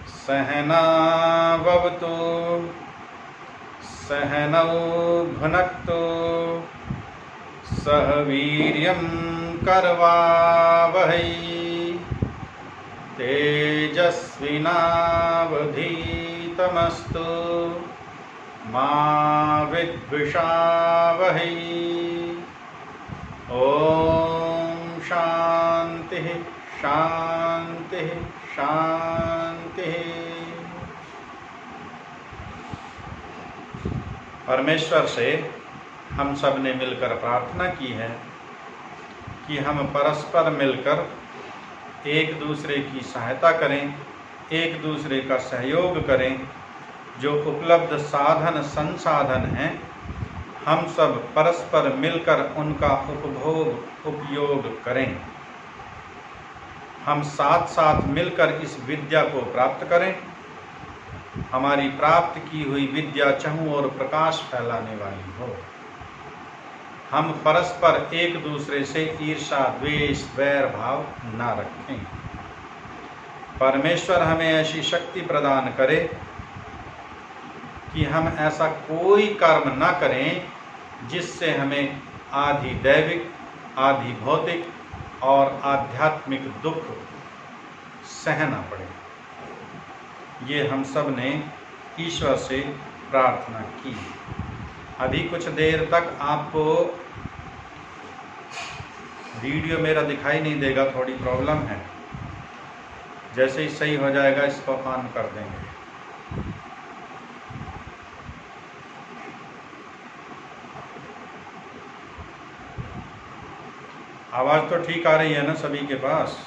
सहना भवतु सहनौ भुनक्तु सह वीर्यं करवावहै तेजस्विनावधीतमस्तु मा विद्विषावहै। ओम शांति शांति शांति। परमेश्वर से हम सब ने मिलकर प्रार्थना की है कि हम परस्पर मिलकर एक दूसरे की सहायता करें, एक दूसरे का सहयोग करें। जो उपलब्ध साधन संसाधन हैं हम सब परस्पर मिलकर उनका उपयोग करें। हम साथ साथ मिलकर इस विद्या को प्राप्त करें। हमारी प्राप्त की हुई विद्या चहुं ओर प्रकाश फैलाने वाली हो। हम परस्पर एक दूसरे से ईर्ष्या द्वेष वैर भाव न रखें। परमेश्वर हमें ऐसी शक्ति प्रदान करे कि हम ऐसा कोई कर्म न करें जिससे हमें आधि दैविक आधि भौतिक और आध्यात्मिक दुख सहना पड़े। ये हम सब ने ईश्वर से प्रार्थना की। अभी कुछ देर तक आपको वीडियो मेरा दिखाई नहीं देगा, थोड़ी प्रॉब्लम है। जैसे ही सही हो जाएगा इसको ऑन कर देंगे। आवाज़ तो ठीक आ रही है ना सभी के पास?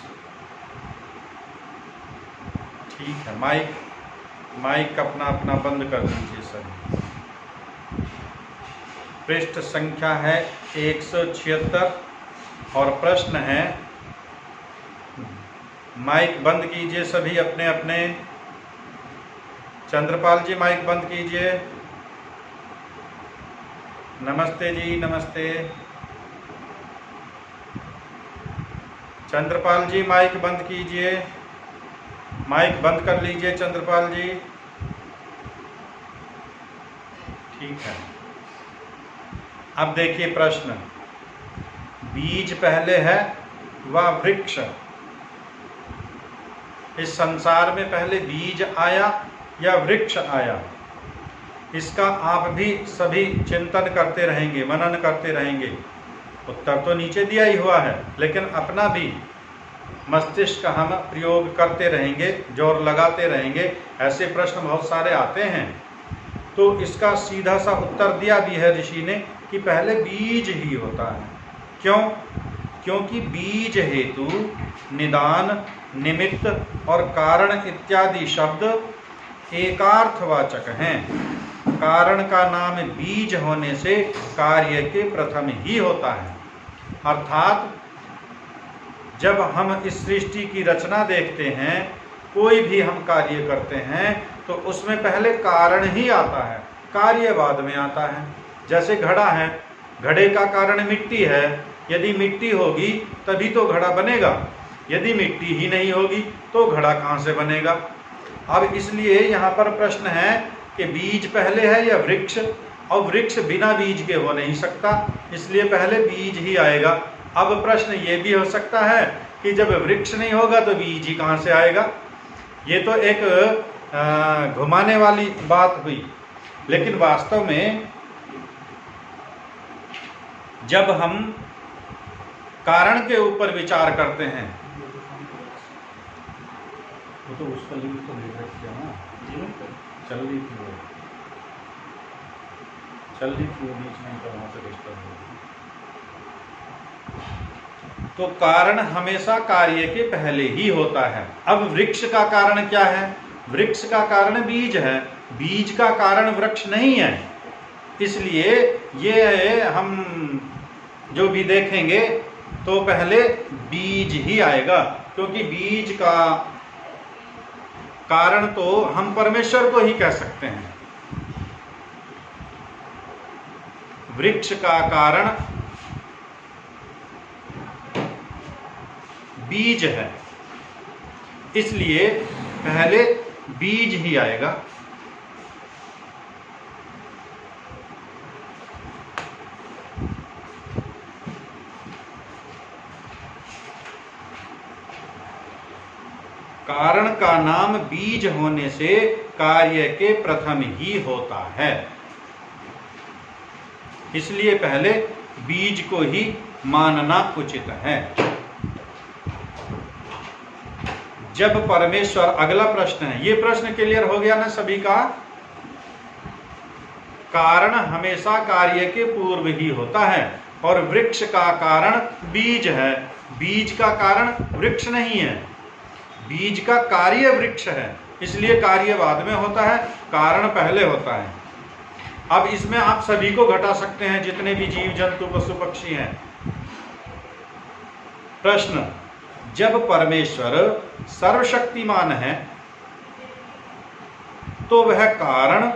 ठीक है। माइक अपना अपना बंद कर दीजिए सभी। पृष्ठ संख्या है 176 और प्रश्न है, माइक बंद कीजिए सभी अपने अपने। चंद्रपाल जी माइक बंद कीजिए। नमस्ते जी, नमस्ते। चंद्रपाल जी माइक बंद कीजिए। माइक बंद कर लीजिए चंद्रपाल जी। ठीक है। अब देखिए प्रश्न, बीज पहले है व वृक्ष? इस संसार में पहले बीज आया या वृक्ष आया? इसका आप भी सभी चिंतन करते रहेंगे, मनन करते रहेंगे। उत्तर तो नीचे दिया ही हुआ है, लेकिन अपना भी मस्तिष्क हम प्रयोग करते रहेंगे, जोर लगाते रहेंगे। ऐसे प्रश्न बहुत सारे आते हैं। तो इसका सीधा सा उत्तर दिया भी है ऋषि ने कि पहले बीज ही होता है। क्यों? क्योंकि बीज हेतु निदान, निमित्त और कारण इत्यादि शब्द एकार्थवाचक हैं। कारण का नाम बीज होने से कार्य के प्रथम ही होता है। अर्थात जब हम इस सृष्टि की रचना देखते हैं, कोई भी हम कार्य करते हैं तो उसमें पहले कारण ही आता है, कार्य बाद में आता है। जैसे घड़ा है, घड़े का कारण मिट्टी है। यदि मिट्टी होगी तभी तो घड़ा बनेगा। यदि मिट्टी ही नहीं होगी तो घड़ा कहाँ से बनेगा? अब इसलिए यहाँ पर प्रश्न है कि बीज पहले है या वृक्ष? और वृक्ष बिना बीज के हो नहीं सकता, इसलिए पहले बीज ही आएगा। अब प्रश्न ये भी हो सकता है कि जब वृक्ष नहीं होगा तो बीज ही कहाँ से आएगा? ये तो एक घुमाने वाली बात हुई। लेकिन वास्तव में जब हम कारण के ऊपर विचार करते हैं, वो तो उसका लिंक तो भेज रखिए ना, चल रही थी वो बीच में, तो वहां से डिस्टर्ब हो। तो कारण हमेशा कार्य के पहले ही होता है। अब वृक्ष का कारण क्या है? वृक्ष का कारण बीज है, बीज का कारण वृक्ष नहीं है। इसलिए ये हम जो भी देखेंगे तो पहले बीज ही आएगा, क्योंकि बीज का कारण तो हम परमेश्वर को ही कह सकते हैं। वृक्ष का कारण बीज है, इसलिए पहले बीज ही आएगा। कारण का नाम बीज होने से कार्य के प्रथम ही होता है, इसलिए पहले बीज को ही मानना उचित है। जब परमेश्वर, अगला प्रश्न है, ये प्रश्न क्लियर हो गया ना सभी का? कारण हमेशा कार्य के पूर्व ही होता है और वृक्ष का कारण बीज है, बीज का कारण वृक्ष नहीं है, बीज का कार्य वृक्ष है, इसलिए कार्य बाद में होता है, कारण पहले होता है। अब इसमें आप सभी को घटा सकते हैं, जितने भी जीव जंतु पशु पक्षी हैं। प्रश्न, जब परमेश्वर सर्वशक्तिमान है तो वह कारण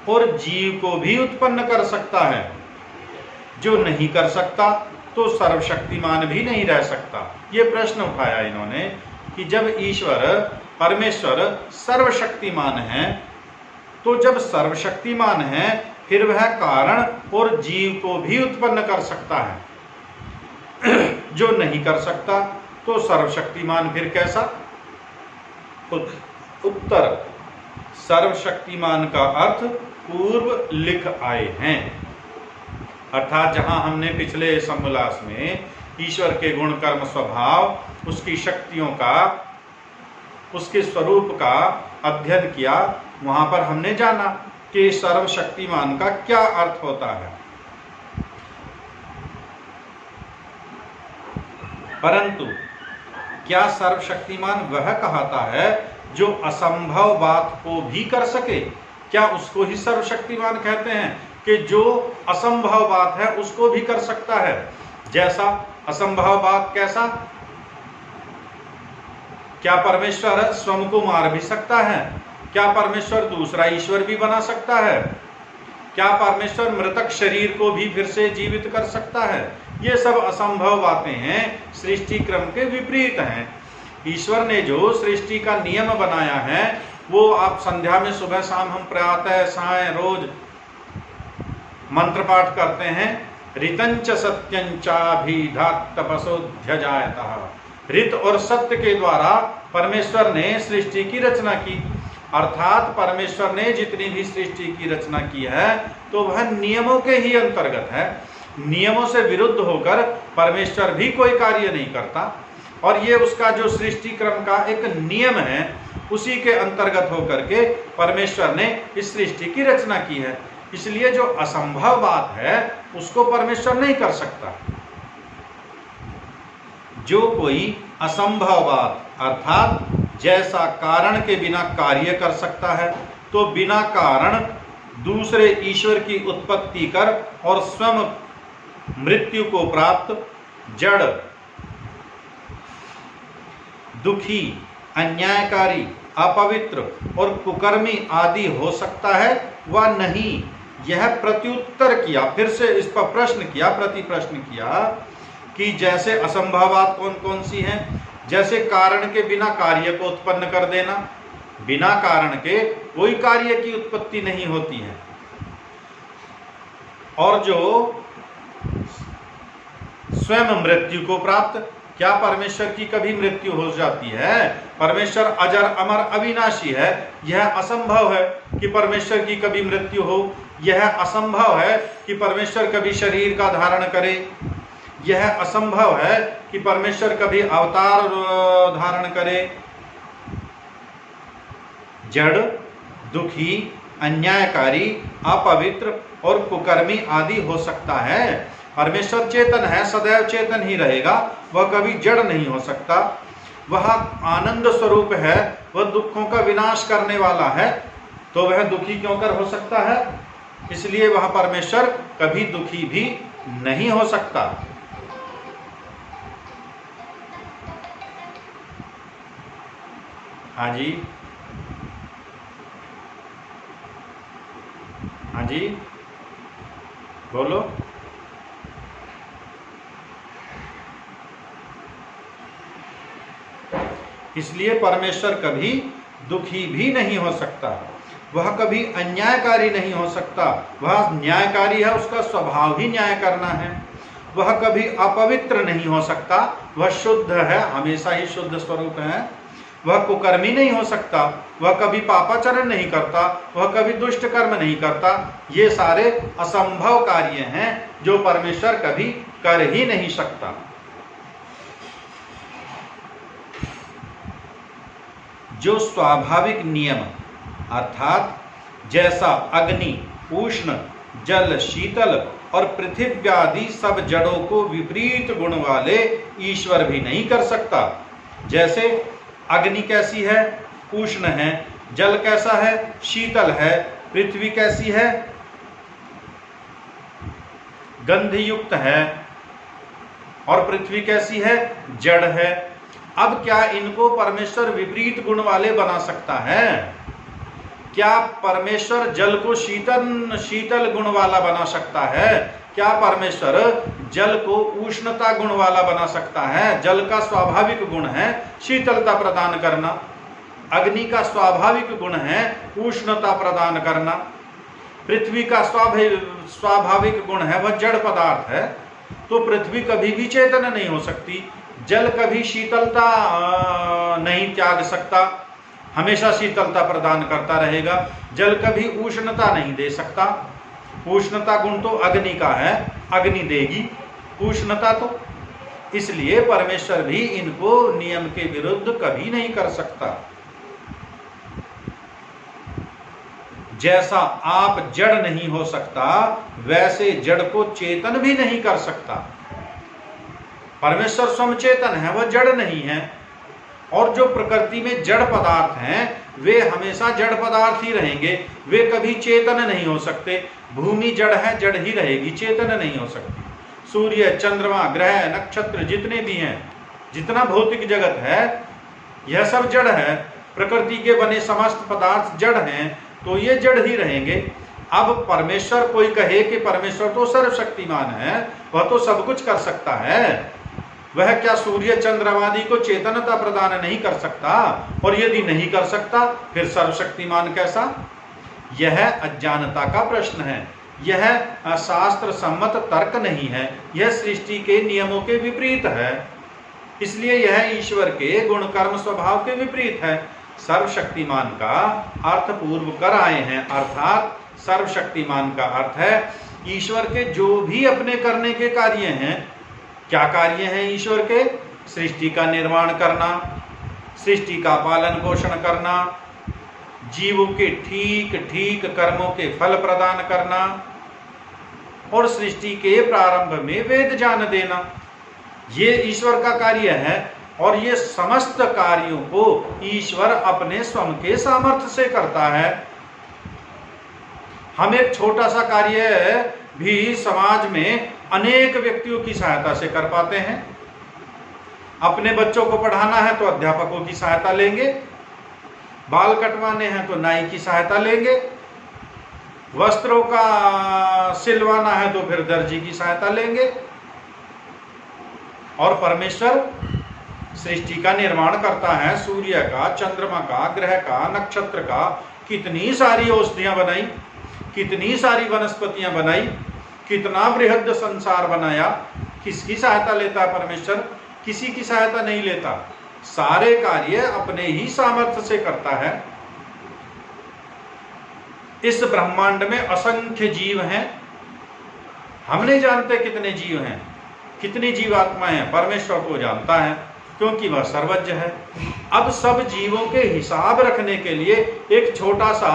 और जीव को भी उत्पन्न कर सकता है, जो नहीं कर सकता तो सर्वशक्तिमान भी नहीं रह सकता। ये प्रश्न उठाया इन्होंने कि जब ईश्वर परमेश्वर सर्वशक्तिमान है तो जब सर्वशक्तिमान है फिर वह कारण और जीव को भी उत्पन्न कर सकता है, जो नहीं कर सकता तो सर्वशक्तिमान फिर कैसा? उत्तर, सर्वशक्तिमान का अर्थ पूर्व लिख आए हैं। अर्थात जहां हमने पिछले समोल्लास में ईश्वर के गुण कर्म स्वभाव, उसकी शक्तियों का, उसके स्वरूप का अध्ययन किया, वहां पर हमने जाना कि सर्वशक्तिमान का क्या अर्थ होता है। परंतु क्या सर्वशक्तिमान वह कहता है जो असंभव बात को भी कर सके? क्या उसको ही सर्वशक्तिमान कहते हैं कि जो असंभव बात है उसको भी कर सकता है? जैसा असंभव बात कैसा? क्या परमेश्वर स्वयं को मार भी सकता है? क्या परमेश्वर दूसरा ईश्वर भी बना सकता है? क्या परमेश्वर मृतक शरीर को भी फिर से जीवित कर सकता है? ये सब असंभव बातें हैं, सृष्टि क्रम के विपरीत हैं। ईश्वर ने जो सृष्टि का नियम बनाया है वो आप संध्या में सुबह शाम हम प्रातः साय रोज मंत्र पाठ करते हैं। ऋतंच सत्यंचाभिधात तपसोध्यजायतः, ऋत और सत्य के द्वारा परमेश्वर ने सृष्टि की रचना की। अर्थात परमेश्वर ने जितनी भी सृष्टि की रचना की है तो वह नियमों के ही अंतर्गत है। नियमों से विरुद्ध होकर परमेश्वर भी कोई कार्य नहीं करता, और ये उसका जो सृष्टि क्रम का एक नियम है उसी के अंतर्गत होकर के परमेश्वर ने इस सृष्टि की रचना की है। इसलिए जो असंभव बात है उसको परमेश्वर नहीं कर सकता। जो कोई असंभव बात, अर्थात जैसा कारण के बिना कार्य कर सकता है, तो बिना कारण दूसरे ईश्वर की उत्पत्ति कर और स्वयं मृत्यु को प्राप्त जड़, दुखी, अन्यायकारी, अपवित्र और कुकर्मी आदि हो सकता है व नहीं? यह प्रत्युत्तर किया, फिर से इस पर प्रश्न किया, प्रति प्रश्न किया कि जैसे असंभव बात कौन कौन सी हैं? जैसे कारण के बिना कार्य को उत्पन्न कर देना, बिना कारण के कोई कार्य की उत्पत्ति नहीं होती है। और जो स्वयं मृत्यु को प्राप्त, क्या परमेश्वर की कभी मृत्यु हो जाती है? परमेश्वर अजर अमर अविनाशी है, यह असंभव है कि परमेश्वर की कभी मृत्यु हो। यह असंभव है कि परमेश्वर कभी शरीर का धारण करे। यह असंभव है कि परमेश्वर कभी अवतार धारण करे। जड़, दुखी, अन्यायकारी, अपवित्र और कुकर्मी आदि हो सकता है। परमेश्वर चेतन है, सदैव चेतन ही रहेगा, वह कभी जड़ नहीं हो सकता। वह आनंद स्वरूप है, वह दुखों का विनाश करने वाला है, तो वह दुखी क्यों कर हो सकता है? इसलिए वह परमेश्वर कभी दुखी भी नहीं हो सकता। हाँ जी, हाँ जी, बोलो। इसलिए परमेश्वर कभी दुखी भी नहीं हो सकता, वह कभी अन्यायकारी नहीं हो सकता, वह न्यायकारी है, उसका स्वभाव ही न्याय करना है। वह कभी अपवित्र नहीं हो सकता, वह शुद्ध है, हमेशा ही शुद्ध स्वरूप है। वह कुकर्मी नहीं हो सकता, वह कभी पापाचरण नहीं करता, वह कभी दुष्ट कर्म नहीं करता। ये सारे असंभव कार्य हैं जो परमेश्वर कभी कर ही नहीं सकता। जो स्वाभाविक नियम अर्थात जैसा अग्नि, उष्ण, जल, शीतल और पृथ्वी आदि सब जड़ों को विपरीत गुण वाले ईश्वर भी नहीं कर सकता। जैसे अग्नि कैसी है? उष्ण है। जल कैसा है? शीतल है। पृथ्वी कैसी है? गंध युक्त है। और पृथ्वी कैसी है? जड़ है। अब क्या इनको परमेश्वर विपरीत गुण वाले बना सकता है? क्या परमेश्वर जल को शीतल गुण वाला बना सकता है? क्या परमेश्वर जल को उष्णता गुण वाला बना सकता है? जल का स्वाभाविक गुण है शीतलता प्रदान करना, अग्नि का स्वाभाविक गुण है उष्णता प्रदान करना, पृथ्वी का स्वाभाविक गुण है वह जड़ पदार्थ है। तो पृथ्वी कभी भी चेतन नहीं हो सकती, जल कभी शीतलता नहीं त्याग सकता, हमेशा शीतलता प्रदान करता रहेगा। जल कभी उष्णता नहीं दे सकता, उष्णता गुण तो अग्नि का है, अग्नि देगी उष्णता तो। इसलिए परमेश्वर भी इनको नियम के विरुद्ध कभी नहीं कर सकता। जैसा आप जड़ नहीं हो सकता, वैसे जड़ को चेतन भी नहीं कर सकता। परमेश्वर स्वयं चेतन है, वह जड़ नहीं है। और जो प्रकृति में जड़ पदार्थ हैं वे हमेशा जड़ पदार्थ ही रहेंगे, वे कभी चेतन नहीं हो सकते। भूमि जड़ है, जड़ ही रहेगी, चेतन नहीं हो सकती। सूर्य, चंद्रमा, ग्रह, नक्षत्र जितने भी हैं, जितना भौतिक जगत है यह सब जड़ है। प्रकृति के बने समस्त पदार्थ जड़ हैं, तो ये जड़ ही रहेंगे। अब परमेश्वर, कोई कहे कि परमेश्वर तो सर्वशक्तिमान है, वह तो सब कुछ कर सकता है, वह क्या सूर्य चंद्रमादि को चेतनता प्रदान नहीं कर सकता? और यदि नहीं कर सकता फिर सर्वशक्तिमान कैसा? यह अज्ञानता का प्रश्न है, यह शास्त्र सम्मत तर्क नहीं है, यह सृष्टि के नियमों के विपरीत है। इसलिए यह ईश्वर के गुण कर्म स्वभाव के विपरीत है। सर्वशक्तिमान का अर्थ पूर्व कर आए हैं, अर्थात सर्वशक्तिमान का अर्थ है ईश्वर के जो भी अपने करने के कार्य हैं। क्या कार्य हैं ईश्वर के? सृष्टि का निर्माण करना, सृष्टि का पालन पोषण करना, जीवों के ठीक ठीक कर्मों के फल प्रदान करना और सृष्टि के प्रारंभ में वेद जान देना, ये ईश्वर का कार्य है। और ये समस्त कार्यों को ईश्वर अपने स्वयं के सामर्थ्य से करता है। हम एक छोटा सा कार्य भी समाज में अनेक व्यक्तियों की सहायता से कर पाते हैं। अपने बच्चों को पढ़ाना है तो अध्यापकों की सहायता लेंगे, बाल कटवाने हैं तो नाई की सहायता लेंगे, वस्त्रों का सिलवाना है तो फिर दर्जी की सहायता लेंगे। और परमेश्वर सृष्टि का निर्माण करता है, सूर्य का, चंद्रमा का, ग्रह का, नक्षत्र का, कितनी सारी औषधियां बनाई, कितनी सारी वनस्पतियां बनाई, कितना बृहद संसार बनाया। किसकी सहायता लेता है परमेश्वर? किसी की सहायता नहीं लेता, सारे कार्य अपने ही सामर्थ्य से करता है। इस ब्रह्मांड में असंख्य जीव हैं, हम नहीं जानते कितने जीव हैं, कितनी जीवात्माएं हैं, परमेश्वर को जानता है क्योंकि वह सर्वज्ञ है। अब सब जीवों के हिसाब रखने के लिए एक छोटा सा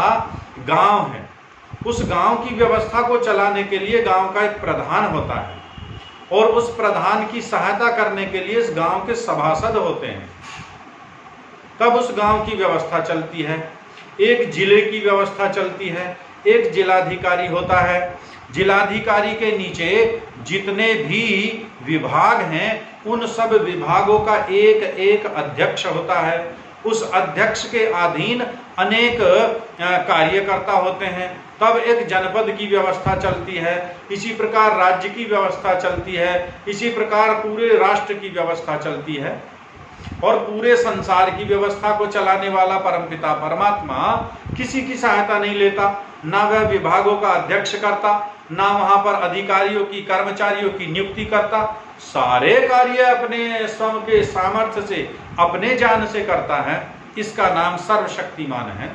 गांव है, उस गांव की व्यवस्था को चलाने के लिए गांव का एक प्रधान होता है और उस प्रधान की सहायता करने के लिए इस गांव के सभासद होते हैं, तब उस गांव की व्यवस्था चलती है। एक जिले की व्यवस्था चलती है, एक जिलाधिकारी होता है, जिलाधिकारी के नीचे जितने भी विभाग हैं उन सब विभागों का एक एक अध्यक्ष होता है। उस अध्यक्ष के अधीन अनेक कार्यकर्ता होते हैं, तब एक जनपद की व्यवस्था चलती है। इसी प्रकार राज्य की व्यवस्था चलती है, इसी प्रकार पूरे राष्ट्र की व्यवस्था चलती है। और पूरे संसार की व्यवस्था को चलाने वाला परमपिता परमात्मा किसी की सहायता नहीं लेता, ना वह विभागों का अध्यक्ष करता, ना वहां पर अधिकारियों की कर्मचारियों की नियुक्ति करता। सारे कार्य अपने स्वयं के सामर्थ्य से, अपने ज्ञान से करता है। इसका नाम सर्वशक्तिमान है।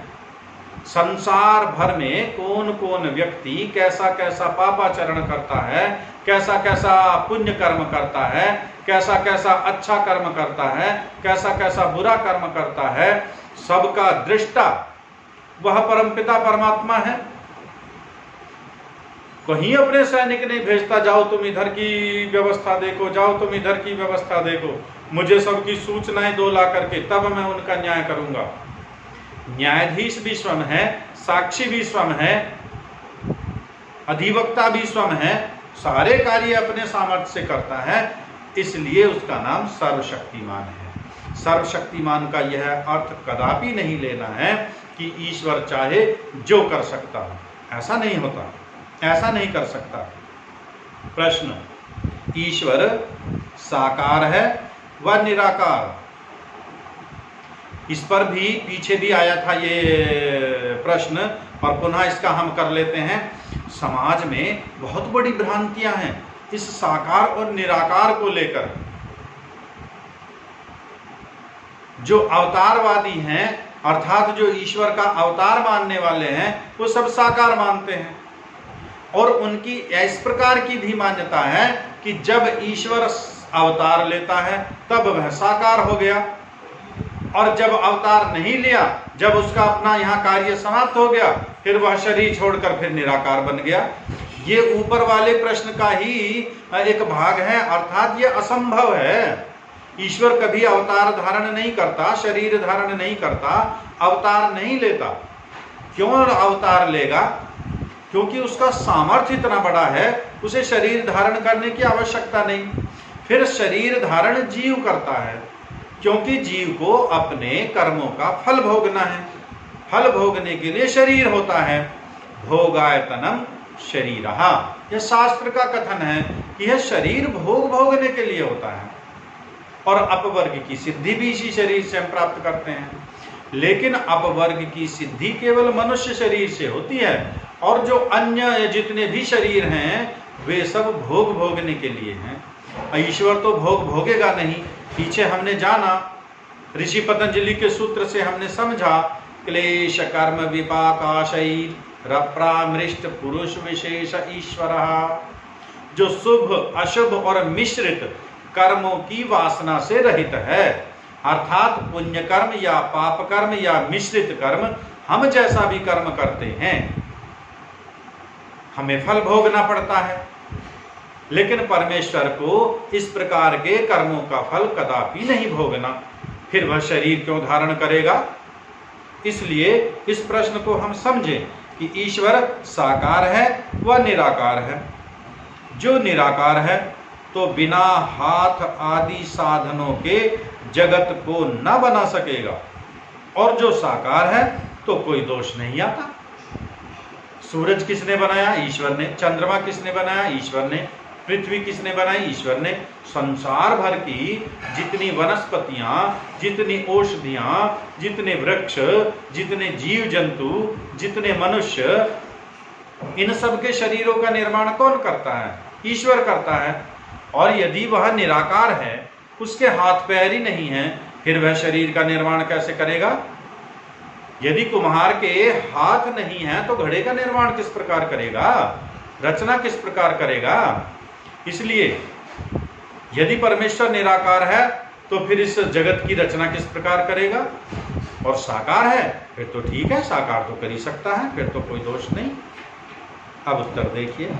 संसार भर में कौन कौन व्यक्ति कैसा कैसा पापाचरण करता है, कैसा कैसा पुण्य कर्म करता है, कैसा कैसा अच्छा कर्म करता है, कैसा कैसा बुरा कर्म करता है, सबका दृष्टा वह परमपिता परमात्मा है। कहीं अपने सैनिक नहीं भेजता, जाओ तुम इधर की व्यवस्था देखो, जाओ तुम इधर की व्यवस्था देखो, मुझे सबकी सूचनाएं दो ला करके, तब मैं उनका न्याय करूंगा। न्यायाधीश भी स्वयं है, साक्षी भी स्वयं है, अधिवक्ता भी स्वयं है, सारे कार्य अपने सामर्थ्य से करता है, इसलिए उसका नाम सर्वशक्तिमान है। सर्वशक्तिमान का यह अर्थ कदापि नहीं लेना है कि ईश्वर चाहे जो कर सकता हो, ऐसा नहीं होता, ऐसा नहीं कर सकता। प्रश्न, ईश्वर साकार है व निराकार? इस पर भी पीछे भी आया था ये प्रश्न, और पुनः इसका हम कर लेते हैं। समाज में बहुत बड़ी भ्रांतियां हैं इस साकार और निराकार को लेकर। जो अवतारवादी हैं, अर्थात जो ईश्वर का अवतार मानने वाले हैं, वो सब साकार मानते हैं। और उनकी इस प्रकार की भी मान्यता है कि जब ईश्वर अवतार लेता है तब वह साकार हो गया, और जब अवतार नहीं लिया, जब उसका अपना यहाँ कार्य समाप्त हो गया, फिर वह शरीर छोड़कर फिर निराकार बन गया। ये ऊपर वाले प्रश्न का ही एक भाग है, अर्थात ये असंभव है। ईश्वर कभी अवतार धारण नहीं करता, शरीर धारण नहीं करता, अवतार नहीं लेता। क्यों अवतार लेगा? क्योंकि उसका सामर्थ्य इतना बड़ा है, उसे शरीर धारण करने की आवश्यकता नहीं। फिर शरीर धारण जीव करता है, क्योंकि जीव को अपने कर्मों का फल भोगना है। फल भोगने के लिए शरीर होता है। भोगायतनम शरीरहा, यह शास्त्र का कथन है कि यह शरीर भोग भोगने के लिए होता है। और अपवर्ग की सिद्धि भी इसी शरीर से हम प्राप्त करते हैं। लेकिन अपवर्ग की सिद्धि केवल मनुष्य शरीर से होती है, और जो अन्य जितने भी शरीर हैं वे सब भोग भोगने के लिए हैं। ईश्वर तो भोग भोगेगा नहीं। पीछे हमने जाना, ऋषि पतंजलि के सूत्र से हमने समझा, क्लेश कर्म विपाकाशैर रप्रामृष्ट पुरुष विशेष ईश्वर। जो शुभ अशुभ और मिश्रित कर्मों की वासना से रहित है, अर्थात पुण्य कर्म या पाप कर्म या मिश्रित कर्म, हम जैसा भी कर्म करते हैं हमें फल भोगना पड़ता है। लेकिन परमेश्वर को इस प्रकार के कर्मों का फल कदापि नहीं भोगना। फिर वह शरीर क्यों धारण करेगा? इसलिए इस प्रश्न को हम समझें कि ईश्वर साकार है व निराकार है। जो निराकार है तो बिना हाथ आदि साधनों के जगत को न बना सकेगा, और जो साकार है तो कोई दोष नहीं आता। सूरज किसने बनाया? ईश्वर ने। चंद्रमा किसने बनाया? ईश्वर ने। पृथ्वी किसने बनाई? ईश्वर ने। संसार भर की जितनी वनस्पतियां, जितनी औषधियां, जितने वृक्ष, जितने जीव जंतु, जितने मनुष्य, इन सब के शरीरों का निर्माण कौन करता है? ईश्वर करता है। और यदि वह निराकार है, उसके हाथ पैर ही नहीं है, फिर वह शरीर का निर्माण कैसे करेगा? यदि कुम्हार के हाथ नहीं है तो घड़े का निर्माण किस प्रकार करेगा? रचना किस प्रकार करेगा? इसलिए यदि परमेश्वर निराकार है तो फिर इस जगत की रचना किस प्रकार करेगा? और साकार है फिर तो ठीक है, साकार तो कर ही सकता है, फिर तो कोई दोष नहीं। अब उत्तर देखिए।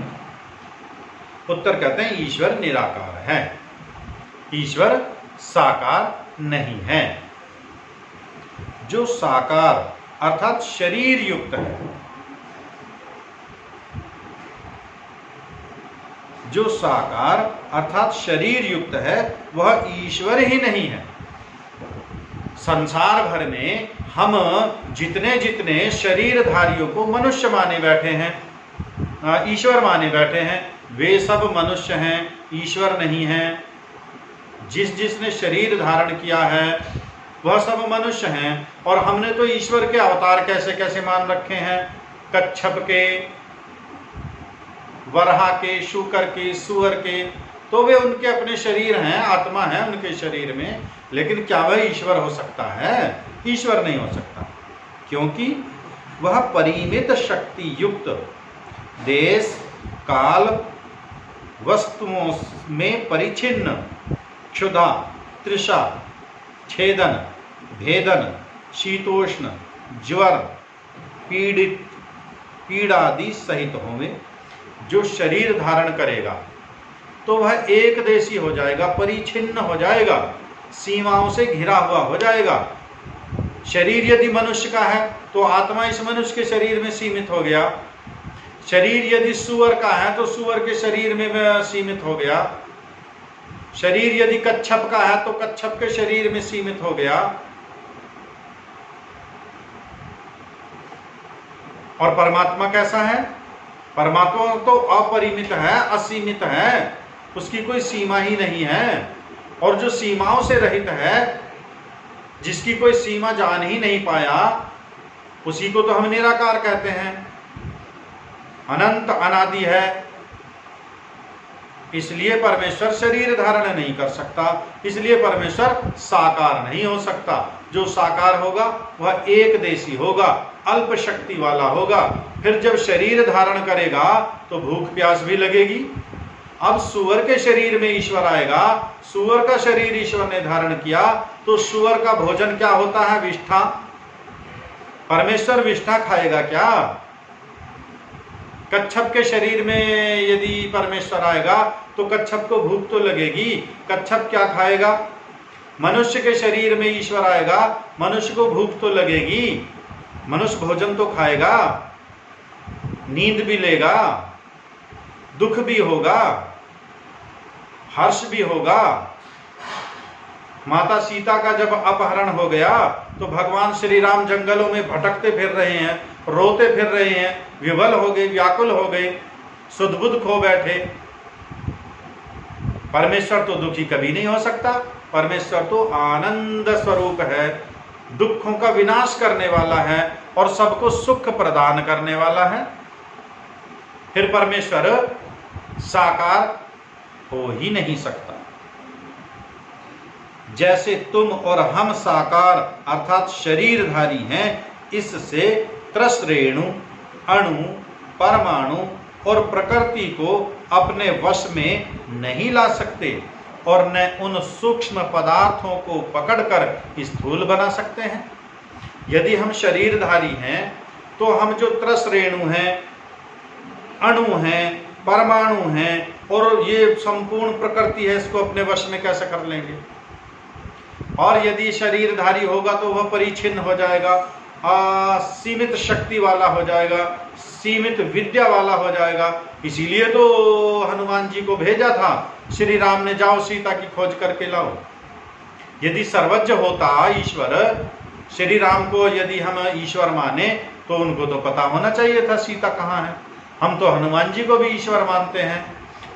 उत्तर कहते हैं ईश्वर निराकार है, ईश्वर साकार नहीं है। जो साकार अर्थात शरीर युक्त है, जो साकार अर्थात शरीर युक्त है, वह ईश्वर ही नहीं है। संसार भर में हम जितने जितने शरीरधारियों को मनुष्य माने बैठे हैं, ईश्वर माने बैठे हैं, वे सब मनुष्य हैं, ईश्वर नहीं हैं। जिसने शरीर धारण किया है वह सब मनुष्य हैं। और हमने तो ईश्वर के अवतार कैसे कैसे मान रखे हैं, कच्छप के, वराह के, शूकर के, सुअर के, तो वे उनके अपने शरीर हैं, आत्मा है उनके शरीर में, लेकिन क्या वह ईश्वर हो सकता है? ईश्वर नहीं हो सकता, क्योंकि वह परिमित शक्ति युक्त देश काल वस्तुओं में परिचिन्न क्षुधा, तृषा, छेदन, भेदन, शीतोष्ण, ज्वर, पीड़ादि सहित होवे। जो शरीर धारण करेगा तो वह एक देशी हो जाएगा, परिचिन्न हो जाएगा, सीमाओं से घिरा हुआ हो जाएगा। शरीर यदि मनुष्य का है तो आत्मा इस मनुष्य के शरीर में सीमित हो गया। शरीर यदि सुअर का है तो सुअर के शरीर में सीमित हो गया। शरीर यदि कच्छप का है तो कच्छप के शरीर में सीमित हो गया। और परमात्मा कैसा है? परमात्मा तो अपरिमित है, असीमित है, उसकी कोई सीमा ही नहीं है। और जो सीमाओं से रहित है, जिसकी कोई सीमा जान ही नहीं पाया, उसी को तो हम निराकार कहते हैं। अनंत अनादि है, इसलिए परमेश्वर शरीर धारण नहीं कर सकता, इसलिए परमेश्वर साकार नहीं हो सकता। जो साकार होगा वह एक देशी होगा, अल्प शक्ति वाला होगा। फिर जब शरीर धारण करेगा तो भूख प्यास भी लगेगी। अब सुअर के शरीर में ईश्वर आएगा, सुअर का शरीर ईश्वर ने धारण किया, तो सुअर का भोजन क्या होता है? विष्ठा। परमेश्वर विष्ठा खाएगा क्या? कच्छप के शरीर में यदि परमेश्वर आएगा तो कच्छप को भूख तो लगेगी, कच्छप क्या खाएगा? मनुष्य के शरीर में ईश्वर आएगा, मनुष्य को भूख तो लगेगी, मनुष्य भोजन तो खाएगा, नींद भी लेगा, दुख भी होगा, हर्ष भी होगा। माता सीता का जब अपहरण हो गया तो भगवान श्री राम जंगलों में भटकते फिर रहे हैं, रोते फिर रहे हैं, विवल हो गए, व्याकुल हो गए, सुध-बुध खो बैठे। परमेश्वर तो दुखी कभी नहीं हो सकता, परमेश्वर तो आनंद स्वरूप है, दुखों का विनाश करने वाला है और सबको सुख प्रदान करने वाला है। फिर परमेश्वर साकार हो ही नहीं सकता। जैसे तुम और हम साकार अर्थात शरीरधारी हैं, इससे त्रसरेणु, अणु, परमाणु और प्रकृति को अपने वश में नहीं ला सकते और न उन सूक्ष्म पदार्थों को पकड़कर स्थूल बना सकते हैं। यदि हम शरीरधारी हैं तो हम जो त्रसरेणु हैं, अणु हैं, परमाणु हैं और ये संपूर्ण प्रकृति है, इसको अपने वश में कैसे कर लेंगे? और यदि शरीरधारी होगा तो वह परिचिन्न हो जाएगा, सीमित शक्ति वाला हो जाएगा, सीमित विद्या वाला हो जाएगा। इसीलिए तो हनुमान जी को भेजा था श्री राम ने, जाओ सीता की खोज करके लाओ। यदि सर्वज्ञ होता ईश्वर, श्री राम को यदि हम ईश्वर माने तो उनको तो पता होना चाहिए था सीता कहाँ है। हम तो हनुमान जी को भी ईश्वर मानते हैं,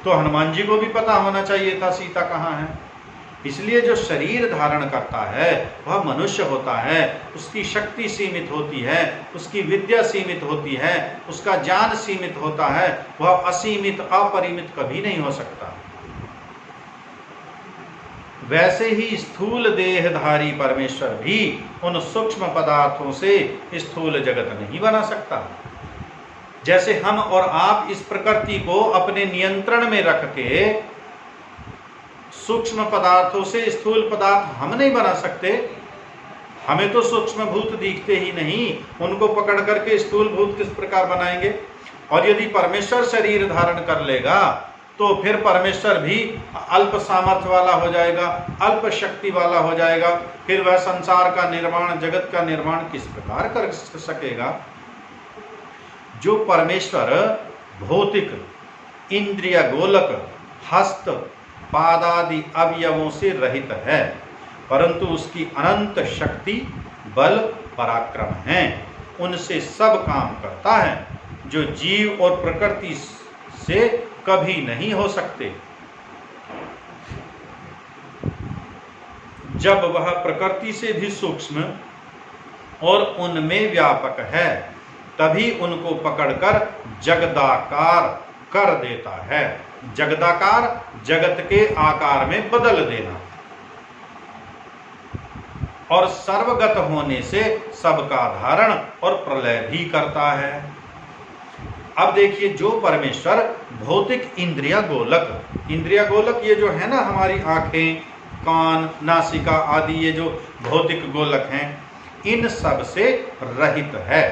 तो हनुमान जी को भी पता होना चाहिए था सीता कहाँ है। इसलिए जो शरीर धारण करता है वह मनुष्य होता है, उसकी शक्ति सीमित होती है, उसकी विद्या सीमित होती है, उसका ज्ञान सीमित होता है, वह असीमित अपरिमित कभी नहीं हो सकता। वैसे ही स्थूल देहधारी परमेश्वर भी उन सूक्ष्म पदार्थों से स्थूल जगत नहीं बना सकता। जैसे हम और आप इस प्रकृति को अपने नियंत्रण में रख के सूक्ष्म पदार्थों से स्थूल पदार्थ हम नहीं बना सकते। हमें तो सूक्ष्म भूत दिखते ही नहीं, उनको पकड़ करके स्थूल भूत किस प्रकार बनाएंगे? और यदि परमेश्वर शरीर धारण कर लेगा तो फिर परमेश्वर भी अल्प सामर्थ्य वाला हो जाएगा, अल्प शक्ति वाला हो जाएगा। फिर वह संसार का निर्माण, जगत का निर्माण किस प्रकार कर सकेगा? जो परमेश्वर भौतिक, इंद्रिय गोलक, हस्त, पादादि अवयवों से रहित है, परंतु उसकी अनंत शक्ति, बल, पराक्रम है, उनसे सब काम करता है, जो जीव और प्रकृति से कभी नहीं हो सकते। जब वह प्रकृति से भी सूक्ष्म और उनमें व्यापक है, तभी उनको पकड़कर जगदाकार कर देता है। जगदाकार, जगत के आकार में बदल देना, और सर्वगत होने से सबका धारण और प्रलय भी करता है। अब देखिए, जो परमेश्वर भौतिक इंद्रिया गोलक ये जो है ना, हमारी आंखें, कान, नासिका आदि ये जो भौतिक गोलक हैं, इन सब से रहित है,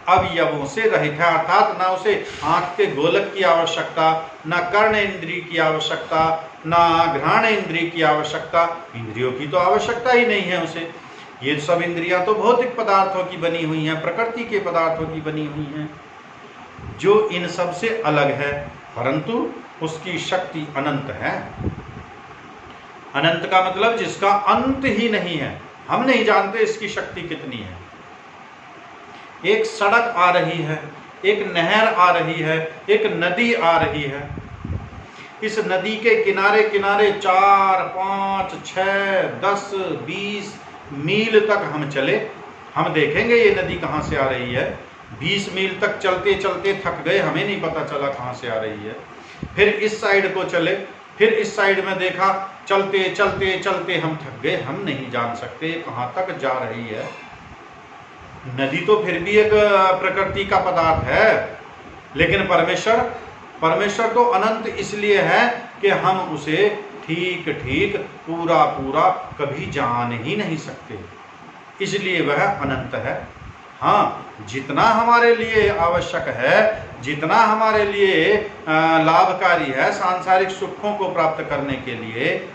अवयवों से रहित है। अर्थात ना उसे आंख के गोलक की आवश्यकता, ना कर्ण इंद्रिय की आवश्यकता, ना घ्राण इंद्रिय की आवश्यकता, इंद्रियों की तो आवश्यकता ही नहीं है उसे। ये सब इंद्रियां तो भौतिक पदार्थों की बनी हुई हैं, प्रकृति के पदार्थों की बनी हुई हैं, जो इन सब से अलग है, परंतु उसकी शक्ति अनंत है। अनंत का मतलब जिसका अंत ही नहीं है। हम नहीं जानते इसकी शक्ति कितनी है। एक सड़क आ रही है, एक नहर आ रही है, एक नदी आ रही है। इस नदी के किनारे किनारे 4, 5, 6, 10, 20 मील तक हम चले, हम देखेंगे ये नदी कहाँ से आ रही है। 20 मील तक चलते चलते थक गए, हमें नहीं पता चला कहाँ से आ रही है। फिर इस साइड को चले, फिर इस साइड में देखा, चलते चलते चलते हम थक गए, हम नहीं जान सकते कहाँ तक जा रही है। नदी तो फिर भी एक प्रकृति का पदार्थ है, लेकिन परमेश्वर तो अनंत इसलिए है कि हम उसे ठीक ठीक पूरा पूरा कभी जान ही नहीं सकते, इसलिए वह अनंत है। हाँ, जितना हमारे लिए आवश्यक है, जितना हमारे लिए लाभकारी है सांसारिक सुखों को प्राप्त करने के लिए,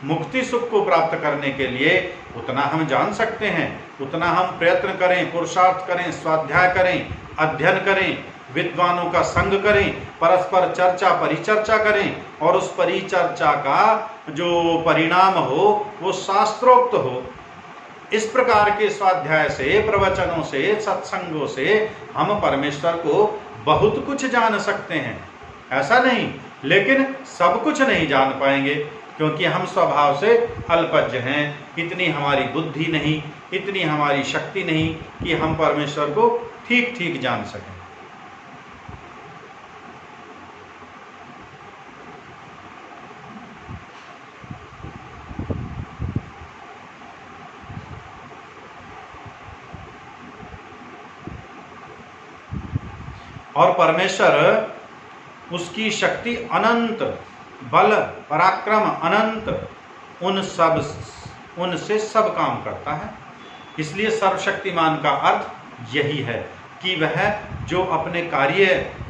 मुक्ति सुख को प्राप्त करने के लिए, उतना हम जान सकते हैं। उतना हम प्रयत्न करें, पुरुषार्थ करें, स्वाध्याय करें, अध्ययन करें, विद्वानों का संग करें, परस्पर चर्चा परिचर्चा करें, और उस परिचर्चा का जो परिणाम हो वो शास्त्रोक्त हो। इस प्रकार के स्वाध्याय से, प्रवचनों से, सत्संगों से हम परमेश्वर को बहुत कुछ जान सकते हैं, ऐसा नहीं, लेकिन सब कुछ नहीं जान पाएंगे, क्योंकि हम स्वभाव से अल्पज्ञ हैं। इतनी हमारी बुद्धि नहीं, इतनी हमारी शक्ति नहीं कि हम परमेश्वर को ठीक ठीक जान सकें। और परमेश्वर, उसकी शक्ति अनंत, बल पराक्रम अनंत, उनसे सब काम करता है। इसलिए सर्वशक्तिमान का अर्थ यही है कि वह जो अपने कार्य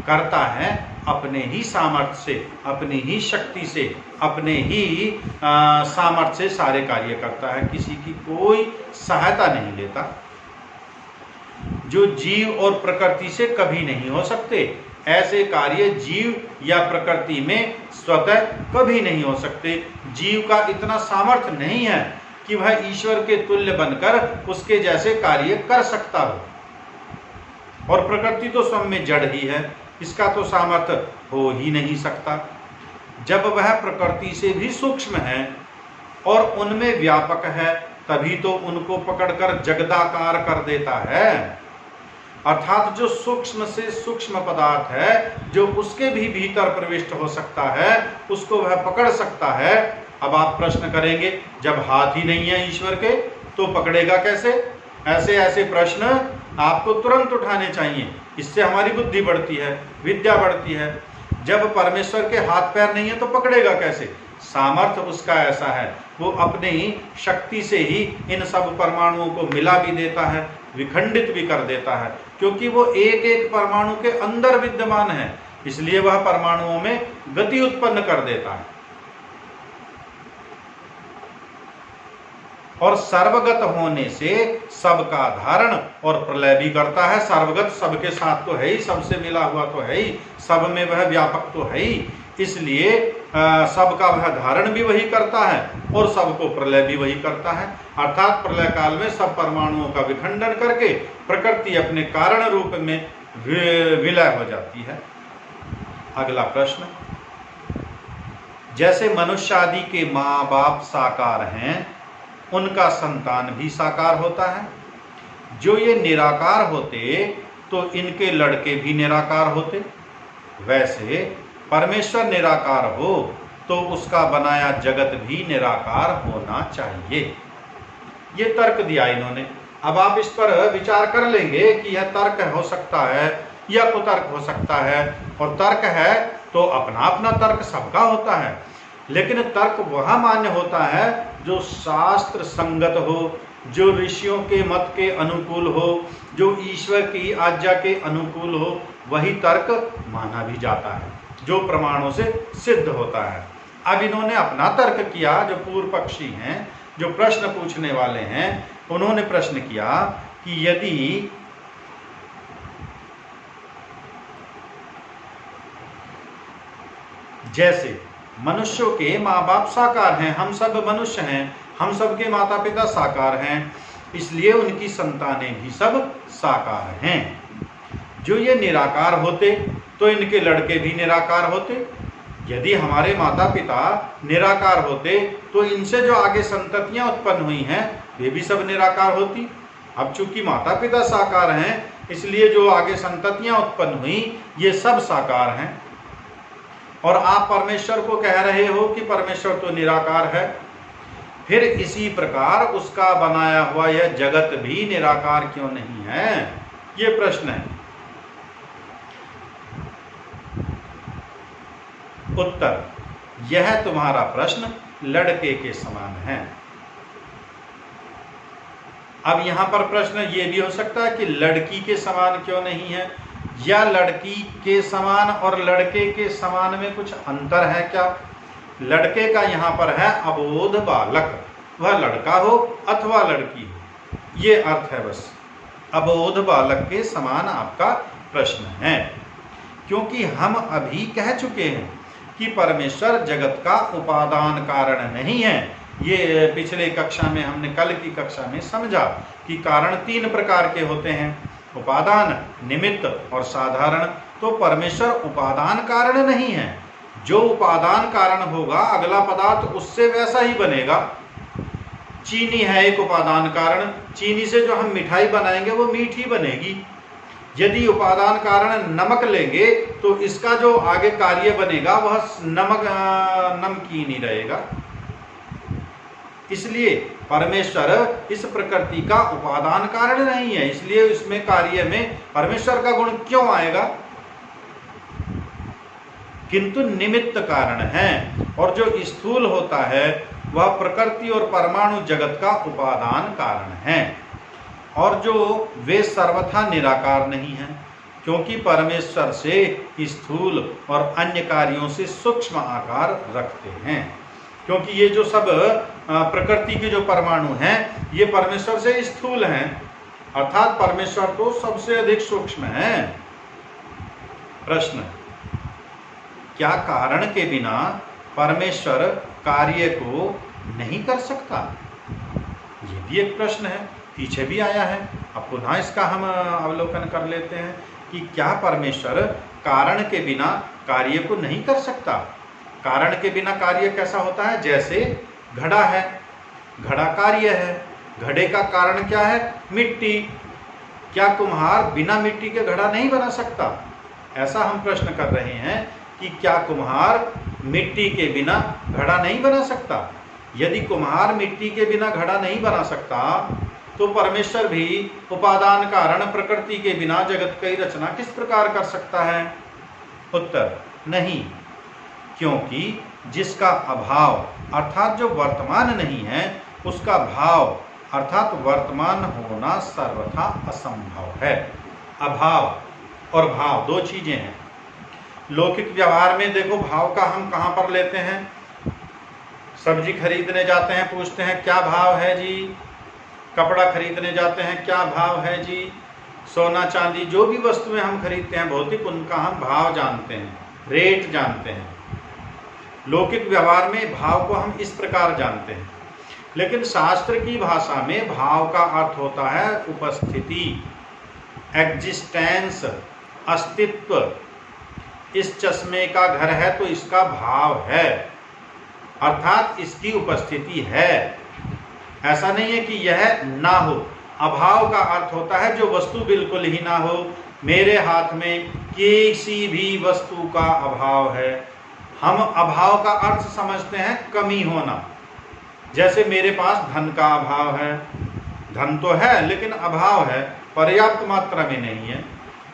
करता है अपने ही सामर्थ्य से, अपनी ही शक्ति से, अपने ही सामर्थ्य से सारे कार्य करता है, किसी की कोई सहायता नहीं लेता, जो जीव और प्रकृति से कभी नहीं हो सकते। ऐसे कार्य जीव या प्रकृति में स्वतः कभी नहीं हो सकते। जीव का इतना सामर्थ्य नहीं है कि वह ईश्वर के तुल्य बनकर उसके जैसे कार्य कर सकता हो, और प्रकृति तो स्वयं में जड़ ही है, इसका तो सामर्थ्य हो ही नहीं सकता। जब वह प्रकृति से भी सूक्ष्म है और उनमें व्यापक है, तभी तो उनको पकड़कर जगदाकार कर देता है। अर्थात जो सूक्ष्म से सूक्ष्म पदार्थ है, जो उसके भी भीतर प्रविष्ट हो सकता है, उसको वह पकड़ सकता है। अब आप प्रश्न करेंगे, जब हाथ ही नहीं है ईश्वर के तो पकड़ेगा कैसे? ऐसे ऐसे प्रश्न आपको तुरंत उठाने चाहिए, इससे हमारी बुद्धि बढ़ती है, विद्या बढ़ती है। जब परमेश्वर के हाथ पैर नहीं है तो पकड़ेगा कैसे? सामर्थ्य उसका ऐसा है, वो अपनी शक्ति से ही इन सब परमाणुओं को मिला भी देता है, विखंडित भी कर देता है, क्योंकि वो एक एक परमाणु के अंदर विद्यमान है, इसलिए वह परमाणुओं में गति उत्पन्न कर देता है। और सर्वगत होने से सबका धारण और प्रलय भी करता है। सर्वगत सबके साथ तो है ही, सबसे मिला हुआ तो है ही, सब में वह व्यापक तो है ही, इसलिए सबका वह धारण भी वही करता है और सबको प्रलय भी वही करता है। अर्थात प्रलय काल में सब परमाणुओं का विखंडन करके प्रकृति अपने कारण रूप में विलय हो जाती है। अगला प्रश्न, जैसे मनुष्य आदि के माँ बाप साकार हैं, उनका संतान भी साकार होता है। जो ये निराकार होते तो इनके लड़के भी निराकार होते। वैसे परमेश्वर निराकार हो तो उसका बनाया जगत भी निराकार होना चाहिए। ये तर्क दिया इन्होंने। अब आप इस पर विचार कर लेंगे कि यह तर्क हो सकता है या कुतर्क हो सकता है, और तर्क है तो अपना अपना तर्क सबका होता है, लेकिन तर्क वह मान्य होता है जो शास्त्र संगत हो, जो ऋषियों के मत के अनुकूल हो, जो ईश्वर की आज्ञा के अनुकूल हो, वही तर्क माना भी जाता है, जो प्रमाणों से सिद्ध होता है। अब इन्होंने अपना तर्क किया। जो पूर्व पक्षी हैं, जो प्रश्न पूछने वाले हैं, उन्होंने प्रश्न किया कि यदि जैसे मनुष्यों के माँ बाप साकार हैं, हम सब मनुष्य हैं, हम सब के माता पिता साकार हैं, इसलिए उनकी संतानें भी सब साकार हैं। जो ये निराकार होते तो इनके लड़के भी निराकार होते। यदि हमारे माता पिता निराकार होते तो इनसे जो आगे संततियां उत्पन्न हुई हैं वे भी सब निराकार होती। अब चूंकि माता पिता साकार हैं, इसलिए जो आगे संततियां उत्पन्न हुई ये सब साकार हैं। और आप परमेश्वर को कह रहे हो कि परमेश्वर तो निराकार है, फिर इसी प्रकार उसका बनाया हुआ यह जगत भी निराकार क्यों नहीं है? ये प्रश्न है। उत्तर, यह तुम्हारा प्रश्न लड़के के समान है। अब यहां पर प्रश्न ये भी हो सकता है कि लड़की के समान क्यों नहीं है, या लड़की के समान और लड़के के समान में कुछ अंतर है क्या? लड़के का यहां पर है अबोध बालक, वह लड़का हो अथवा लड़की हो, ये अर्थ है बस। अबोध बालक के समान आपका प्रश्न है, क्योंकि हम अभी कह चुके हैं कि परमेश्वर जगत का उपादान कारण नहीं है। ये पिछले कक्षा में हमने, कल की कक्षा में समझा कि कारण 3 प्रकार के होते हैं, उपादान, निमित्त और साधारण। तो परमेश्वर उपादान कारण नहीं है। जो उपादान कारण होगा अगला पदार्थ उससे वैसा ही बनेगा। चीनी है एक उपादान कारण, चीनी से जो हम मिठाई बनाएंगे वो मीठी बनेगी। यदि उपादान कारण नमक लेंगे तो इसका जो आगे कार्य बनेगा वह नमकीन ही रहेगा। इसलिए परमेश्वर इस प्रकृति का उपादान कारण नहीं है, इसलिए इसमें कार्य में परमेश्वर का गुण क्यों आएगा? किंतु निमित्त कारण है, और जो स्थूल होता है वह प्रकृति और परमाणु जगत का उपादान कारण है, और जो वे सर्वथा निराकार नहीं है, क्योंकि परमेश्वर से स्थूल और अन्य कार्यों से सूक्ष्म आकार रखते हैं। क्योंकि ये जो सब प्रकृति के जो परमाणु हैं ये परमेश्वर से स्थूल हैं, अर्थात परमेश्वर तो सबसे अधिक सूक्ष्म है। प्रश्न, क्या कारण के बिना परमेश्वर कार्य को नहीं कर सकता? ये भी एक प्रश्न है, पीछे भी आया है। अब पुनः इसका हम अवलोकन कर लेते हैं कि क्या परमेश्वर कारण के बिना कार्य को नहीं कर सकता? कारण के बिना कार्य कैसा होता है? जैसे घड़ा है, घड़ा कार्य है, घड़े का कारण क्या है? मिट्टी। क्या कुम्हार बिना मिट्टी के घड़ा नहीं बना सकता? ऐसा हम प्रश्न कर रहे हैं कि क्या कुम्हार मिट्टी के बिना घड़ा नहीं बना सकता? यदि कुम्हार मिट्टी के बिना घड़ा नहीं बना सकता तो परमेश्वर भी उपादान कारण प्रकृति के बिना जगत की रचना किस प्रकार कर सकता है? उत्तर, नहीं, क्योंकि जिसका अभाव अर्थात जो वर्तमान नहीं है उसका भाव अर्थात वर्तमान होना सर्वथा असंभव है। अभाव और भाव दो चीजें हैं। लौकिक व्यवहार में देखो, भाव का हम कहाँ पर लेते हैं? सब्जी खरीदने जाते हैं, पूछते हैं क्या भाव है जी। कपड़ा खरीदने जाते हैं, क्या भाव है जी। सोना चांदी जो भी वस्तुएं हम खरीदते हैं भौतिक, उनका हम भाव जानते हैं, रेट जानते हैं। लौकिक व्यवहार में भाव को हम इस प्रकार जानते हैं, लेकिन शास्त्र की भाषा में भाव का अर्थ होता है उपस्थिति, एग्जिस्टेंस, अस्तित्व। इस चश्मे का घर है तो इसका भाव है, अर्थात इसकी उपस्थिति है। ऐसा नहीं है कि यह ना हो। अभाव का अर्थ होता है जो वस्तु बिल्कुल ही ना हो। मेरे हाथ में किसी भी वस्तु का अभाव है। हम अभाव का अर्थ समझते हैं कमी होना। जैसे मेरे पास धन का अभाव है, धन तो है लेकिन अभाव है, पर्याप्त मात्रा में नहीं है।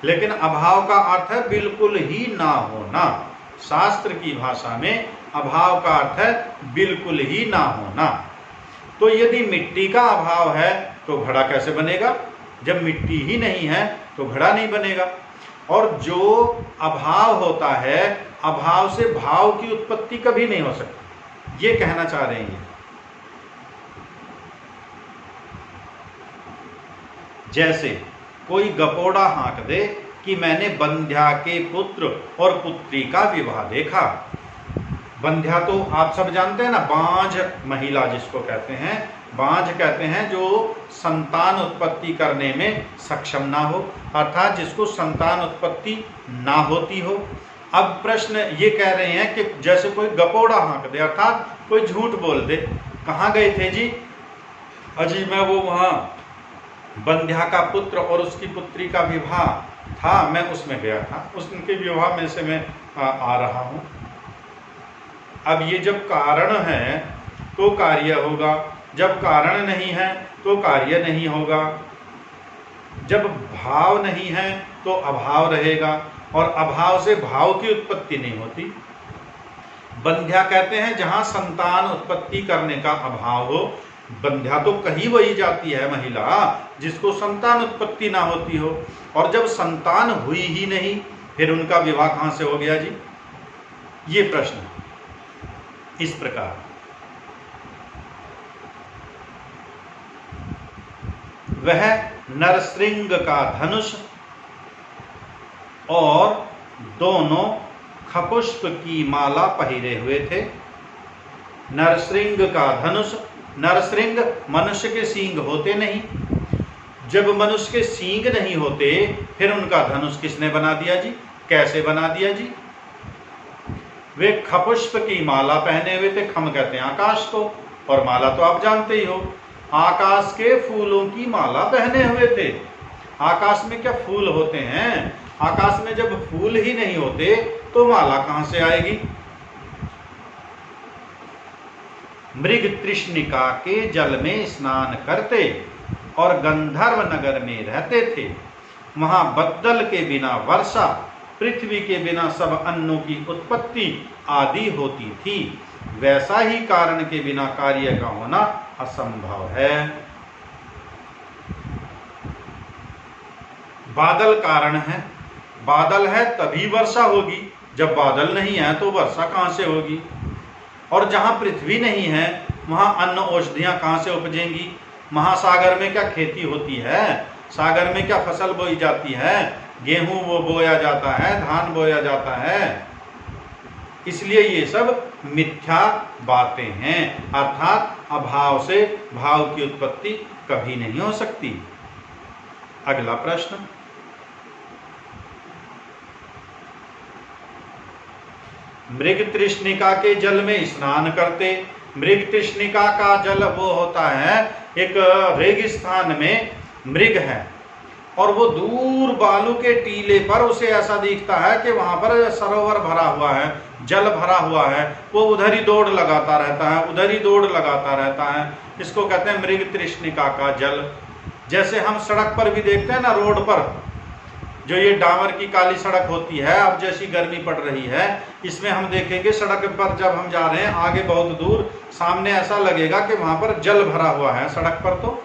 लेकिन अभाव का अर्थ है बिल्कुल ही ना होना। शास्त्र की भाषा में अभाव का अर्थ है बिल्कुल ही ना होना। तो यदि मिट्टी का अभाव है तो घड़ा कैसे बनेगा? जब मिट्टी ही नहीं है तो घड़ा नहीं बनेगा। और जो अभाव होता है, अभाव से भाव की उत्पत्ति कभी नहीं हो सकती, ये कहना चाह रहे हैं। जैसे कोई गपोड़ा हाँक दे कि मैंने बंध्या के पुत्र और पुत्री का विवाह देखा। बंध्या तो आप सब जानते हैं ना, बांझ महिला जिसको कहते हैं। बांझ कहते हैं जो संतान उत्पत्ति करने में सक्षम ना हो, अर्थात जिसको संतान उत्पत्ति ना होती हो। अब प्रश्न ये कह रहे हैं कि जैसे कोई गपोड़ा हाँक दे, अर्थात कोई झूठ बोल दे। कहाँ गए थे जी? अजी मैं वो वहाँ बंध्या का पुत्र और उसकी पुत्री का विवाह था, मैं उसमें गया था, उनके विवाह में से मैं आ रहा हूँ। अब ये जब कारण है तो कार्य होगा, जब कारण नहीं है तो कार्य नहीं होगा। जब भाव नहीं है तो अभाव रहेगा, और अभाव से भाव की उत्पत्ति नहीं होती। बंध्या कहते हैं जहां संतान उत्पत्ति करने का अभाव हो। बंध्या तो कहीं वही जाती है महिला जिसको संतान उत्पत्ति ना होती हो। और जब संतान हुई ही नहीं, फिर उनका विवाह कहां से हो गया जी? ये प्रश्न इस प्रकार। वह नरसिंह का धनुष और दोनों खपुष्प की माला पहिरे हुए थे। नरसिंह का धनुष, नरसिंह मनुष्य के सींग होते नहीं। जब मनुष्य के सींग नहीं होते फिर उनका धनुष किसने बना दिया जी? कैसे बना दिया जी? वे खपुष्प की माला पहने हुए थे। खम कहते हैं आकाश को, और माला तो आप जानते ही हो, आकाश के फूलों की माला पहने हुए थे। आकाश में क्या फूल होते हैं? आकाश में जब फूल ही नहीं होते तो माला कहां से आएगी? मृग तृष्णिका के जल में स्नान करते और गंधर्व नगर में रहते थे। वहां बद्दल के बिना वर्षा, पृथ्वी के बिना सब अन्नों की उत्पत्ति आदि होती थी। वैसा ही कारण के बिना कार्य का होना असंभव है। बादल कारण है, बादल है तभी वर्षा होगी। जब बादल नहीं है तो वर्षा कहां से होगी? और जहां पृथ्वी नहीं है वहां अन्न औषधियां कहां से उपजेंगी? महासागर में क्या खेती होती है? सागर में क्या फसल बोई जाती है? गेहूं वो बोया जाता है, धान बोया जाता है। इसलिए ये सब मिथ्या बातें हैं, अर्थात अभाव से भाव की उत्पत्ति कभी नहीं हो सकती। अगला प्रश्न, मृग तृष्णिका के जल में स्नान करते। मृग तृष्णिका का जल वो होता है, एक रेगिस्तान में मृग है और वो दूर बालू के टीले पर उसे ऐसा दिखता है कि वहां पर सरोवर भरा हुआ है, जल भरा हुआ है। वो उधर ही दौड़ लगाता रहता है, उधर ही दौड़ लगाता रहता है। इसको कहते हैं मृग तृष्णिका का जल। जैसे हम सड़क पर भी देखते हैं ना, रोड पर जो ये डामर की काली सड़क होती है, अब जैसी गर्मी पड़ रही है, इसमें हम देखेंगे सड़क पर जब हम जा रहे हैं आगे बहुत दूर, सामने ऐसा लगेगा कि वहां पर जल भरा हुआ है सड़क पर तो,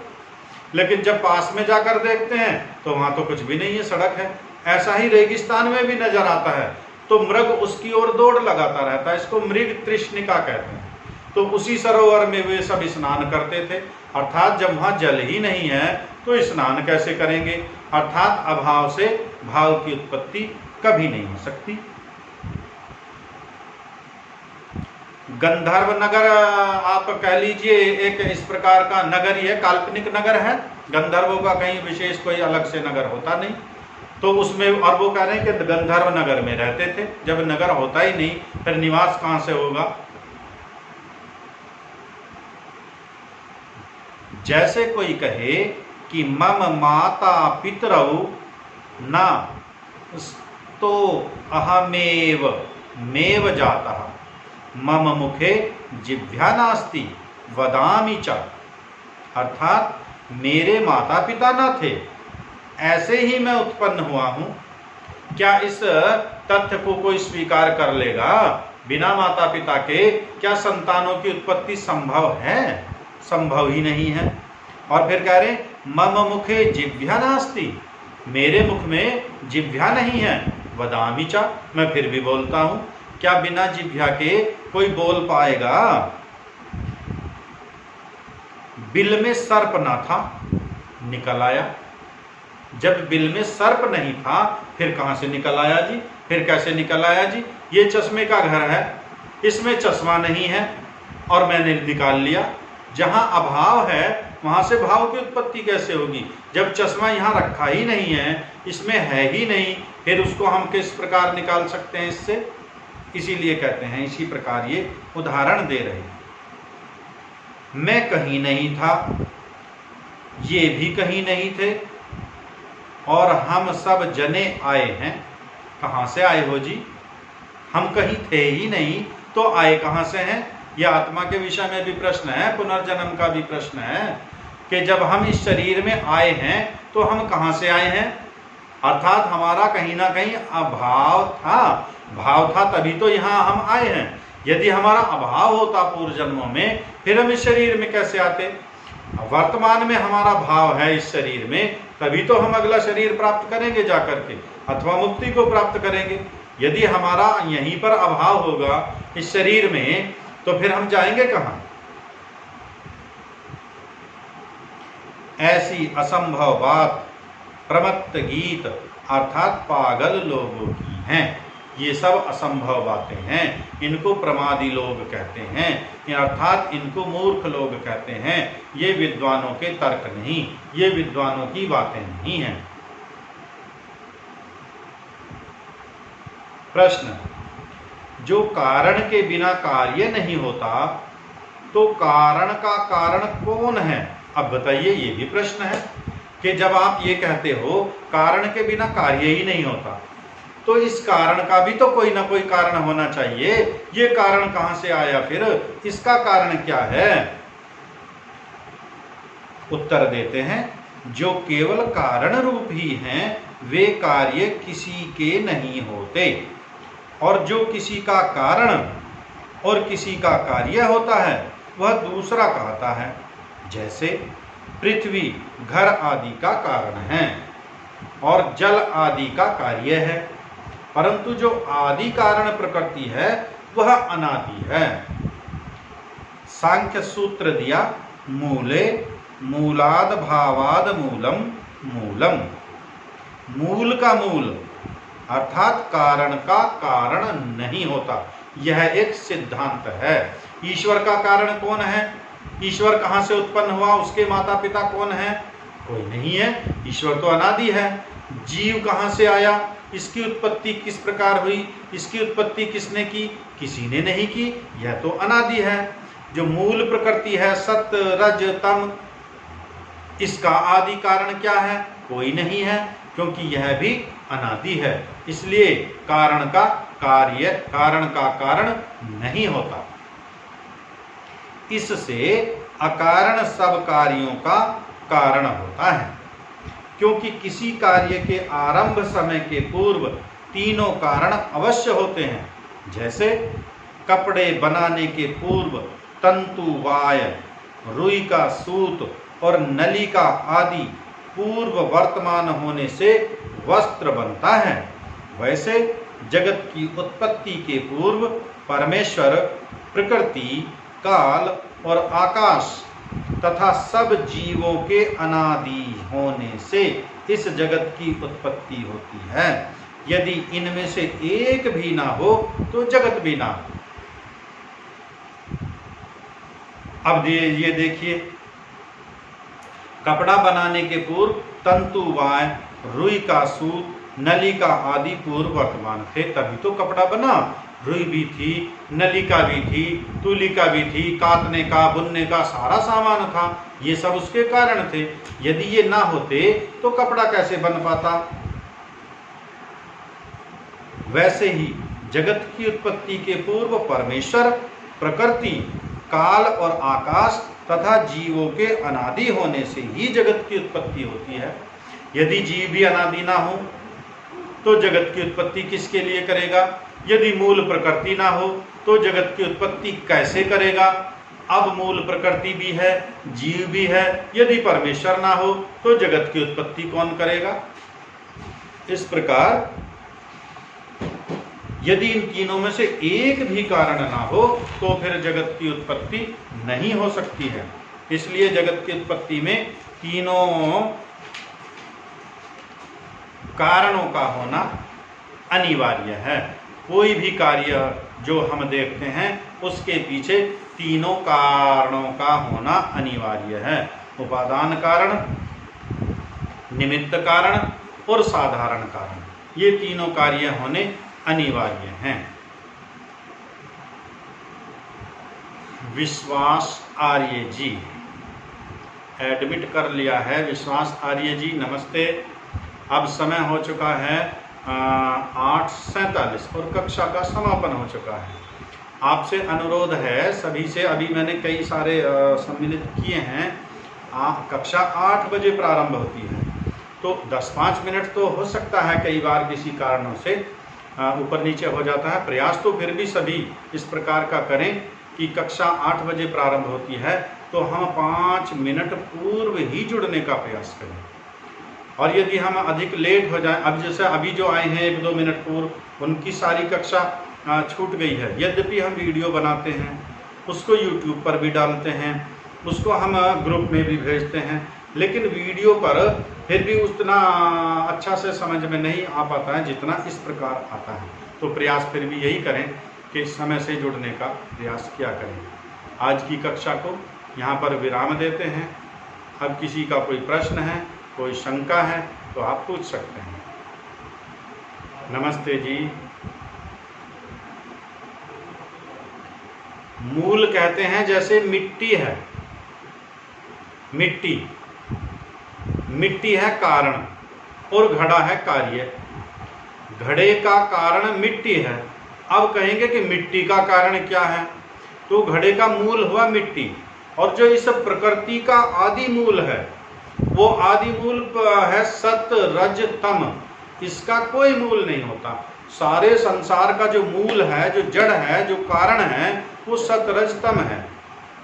लेकिन जब पास में जाकर देखते हैं तो वहां तो कुछ भी नहीं है, सड़क है। ऐसा ही रेगिस्तान में भी नजर आता है तो मृग उसकी ओर दौड़ लगाता रहता है। इसको मृग तृष्णिका कहते हैं। तो उसी सरोवर में वे सब स्नान करते थे, अर्थात जब वहां जल ही नहीं है तो स्नान कैसे करेंगे? अर्थात अभाव से भाव की उत्पत्ति कभी नहीं हो सकती। गंधर्व नगर आप कह लीजिए एक इस प्रकार का नगर ही है, काल्पनिक नगर है। गंधर्वों का कहीं विशेष कोई अलग से नगर होता नहीं। तो उसमें, और वो कह रहे हैं कि गंधर्व नगर में रहते थे। जब नगर होता ही नहीं फिर निवास कहां से होगा? जैसे कोई कहे कि मम माता पितरौ न तो अहमेव मेव जातः मम मुखे जिह्वा नास्ति वदामि च। अर्थात मेरे माता पिता न थे, ऐसे ही मैं उत्पन्न हुआ हूं। क्या इस तथ्य को कोई स्वीकार कर लेगा? बिना माता पिता के क्या संतानों की उत्पत्ति संभव है? संभव ही नहीं है। और फिर कह रहे मम मुखे जिह्वा नास्ति, मेरे मुख में जिह्वा नहीं है। वदामि च, मैं फिर भी बोलता हूं। क्या बिना जिह्वा के कोई बोल पाएगा? बिल में सर्प ना था, निकल आया। जब बिल में सर्प नहीं था फिर कहां से निकल आया जी? फिर कैसे निकल आया जी? ये चश्मे का घर है, इसमें चश्मा नहीं है और मैंने निकाल लिया। जहां अभाव है वहां से भाव की उत्पत्ति कैसे होगी? जब चश्मा यहाँ रखा ही नहीं है, इसमें है ही नहीं, फिर उसको हम किस प्रकार निकाल सकते हैं इससे? इसीलिए कहते हैं, इसी प्रकार ये उदाहरण दे रहे हैं। मैं कहीं नहीं था, ये भी कहीं नहीं थे, और हम सब जने आए हैं। कहाँ से आए हो जी? हम कहीं थे ही नहीं तो आए कहाँ से हैं? यह आत्मा के विषय में भी प्रश्न है, पुनर्जन्म का भी प्रश्न है कि जब हम इस शरीर में आए हैं तो हम कहाँ से आए हैं? अर्थात हमारा कहीं ना कहीं अभाव था, भाव था तभी तो यहाँ हम आए हैं। यदि हमारा अभाव होता पूर्व जन्मों में, फिर हम इस शरीर में कैसे आते? वर्तमान में हमारा भाव है इस शरीर में, तभी तो हम अगला शरीर प्राप्त करेंगे जाकर के, अथवा मुक्ति को प्राप्त करेंगे। यदि हमारा यहीं पर अभाव होगा इस शरीर में, तो फिर हम जाएंगे कहाँ? ऐसी असंभव बात प्रमत्त गीत अर्थात पागल लोगों की हैं। ये सब असंभव बातें हैं, इनको प्रमादी लोग कहते हैं, अर्थात इनको मूर्ख लोग कहते हैं। ये विद्वानों के तर्क नहीं, ये विद्वानों की बातें नहीं हैं। प्रश्न, जो कारण के बिना कार्य नहीं होता तो कारण का कारण कौन है? अब बताइए, ये भी प्रश्न है कि जब आप ये कहते हो कारण के बिना कार्य ही नहीं होता, तो इस कारण का भी तो कोई ना कोई कारण होना चाहिए। ये कारण कहां से आया? फिर इसका कारण क्या है? उत्तर देते हैं, जो केवल कारण रूप ही हैं वे कार्य किसी के नहीं होते, और जो किसी का कारण और किसी का कार्य होता है वह दूसरा कहता है। जैसे पृथ्वी घर आदि का कारण है और जल आदि का कार्य है, परंतु जो आदि कारण प्रकृति है वह अनादि है। सांख्य सूत्र दिया, मूले मूलाद भावाद मूलम मूलम। मूल का मूल अर्थात कारण का कारण नहीं होता, यह एक सिद्धांत है। ईश्वर का कारण कौन है? ईश्वर कहाँ से उत्पन्न हुआ? उसके माता पिता कौन है? कोई नहीं है, ईश्वर तो अनादि है। जीव कहाँ से आया? इसकी उत्पत्ति किस प्रकार हुई? इसकी उत्पत्ति किसने की? किसी ने नहीं की, यह तो अनादि है। जो मूल प्रकृति है सत्य रज तम, इसका आदि कारण क्या है? कोई नहीं है, क्योंकि यह भी अनादि है। इसलिए कारण का कार्य कारण का कारण नहीं होता। इससे अकारण सब कार्यों का कारण होता है, क्योंकि किसी कार्य के आरंभ समय के पूर्व तीनों कारण अवश्य होते हैं। जैसे कपड़े बनाने के पूर्व तंतु वाय, रुई का सूत और नलिका आदि पूर्व वर्तमान होने से वस्त्र बनता है, वैसे जगत की उत्पत्ति के पूर्व परमेश्वर प्रकृति, काल और आकाश तथा सब जीवों के अनादि होने से इस जगत की उत्पत्ति होती है। यदि इनमें से एक भी ना हो तो जगत भी ना हो। अब ये देखिए, कपड़ा बनाने के पूर्व तंतु वाय, रुई का सूत, नलिका आदि पूर्व वर्तमान थे, तभी तो कपड़ा बना। रुई भी थी, नलिका भी थी, तुलिका भी थी, काटने का बुनने का सारा सामान था। ये सब उसके कारण थे। यदि ये ना होते तो कपड़ा कैसे बन पाता। वैसे ही जगत की उत्पत्ति के पूर्व परमेश्वर, प्रकृति, काल और आकाश तथा जीवों के अनादि होने से ही जगत की उत्पत्ति होती है। यदि जीव भी अनादि ना हो तो जगत की उत्पत्ति किसके लिए करेगा। यदि मूल प्रकृति ना हो तो जगत की उत्पत्ति कैसे करेगा। अब मूल प्रकृति भी है, जीव भी है, यदि परमेश्वर ना हो तो जगत की उत्पत्ति कौन करेगा। इस प्रकार यदि इन तीनों में से एक भी कारण ना हो तो फिर जगत की उत्पत्ति नहीं हो सकती है। इसलिए जगत की उत्पत्ति में तीनों कारणों का होना अनिवार्य है। कोई भी कार्य जो हम देखते हैं उसके पीछे तीनों कारणों का होना अनिवार्य है। उपादान कारण, निमित्त कारण और साधारण कारण, ये तीनों कार्य होने अनिवार्य हैं। विश्वास आर्य जी एडमिट कर लिया है। विश्वास आर्य जी नमस्ते। अब समय हो चुका है 8:47 और कक्षा का समापन हो चुका है। आपसे अनुरोध है सभी से, अभी मैंने कई सारे सम्मिलित किए हैं। कक्षा 8 बजे प्रारंभ होती है तो 10-5 मिनट तो हो सकता है कई बार किसी कारणों से ऊपर नीचे हो जाता है। प्रयास तो फिर भी सभी इस प्रकार का करें कि कक्षा 8 बजे प्रारंभ होती है तो हम 5 मिनट पूर्व ही जुड़ने का प्रयास करें। और यदि हम अधिक लेट हो जाएं, अब जैसे अभी जो आए हैं 1-2 मिनट पूर्व, उनकी सारी कक्षा छूट गई है। यद्यपि हम वीडियो बनाते हैं, उसको यूट्यूब पर भी डालते हैं, उसको हम ग्रुप में भी भेजते हैं, लेकिन वीडियो पर फिर भी उतना अच्छा से समझ में नहीं आ पाता है जितना इस प्रकार आता है। तो प्रयास फिर भी यही करें कि समय से जुड़ने का प्रयास किया करें। आज की कक्षा को यहाँ पर विराम देते हैं। अब किसी का कोई प्रश्न है, कोई शंका है तो आप पूछ सकते हैं। नमस्ते जी। मूल कहते हैं जैसे मिट्टी है, मिट्टी है कारण और घड़ा है कार्य। घड़े का कारण मिट्टी है। अब कहेंगे कि मिट्टी का कारण क्या है, तो घड़े का मूल हुआ मिट्टी, और जो इस प्रकृति का आदि मूल है वो आदि मूल है सत रज तम। इसका कोई मूल नहीं होता। सारे संसार का जो मूल है, जो जड़ है, जो कारण है, वो सत रज तम है,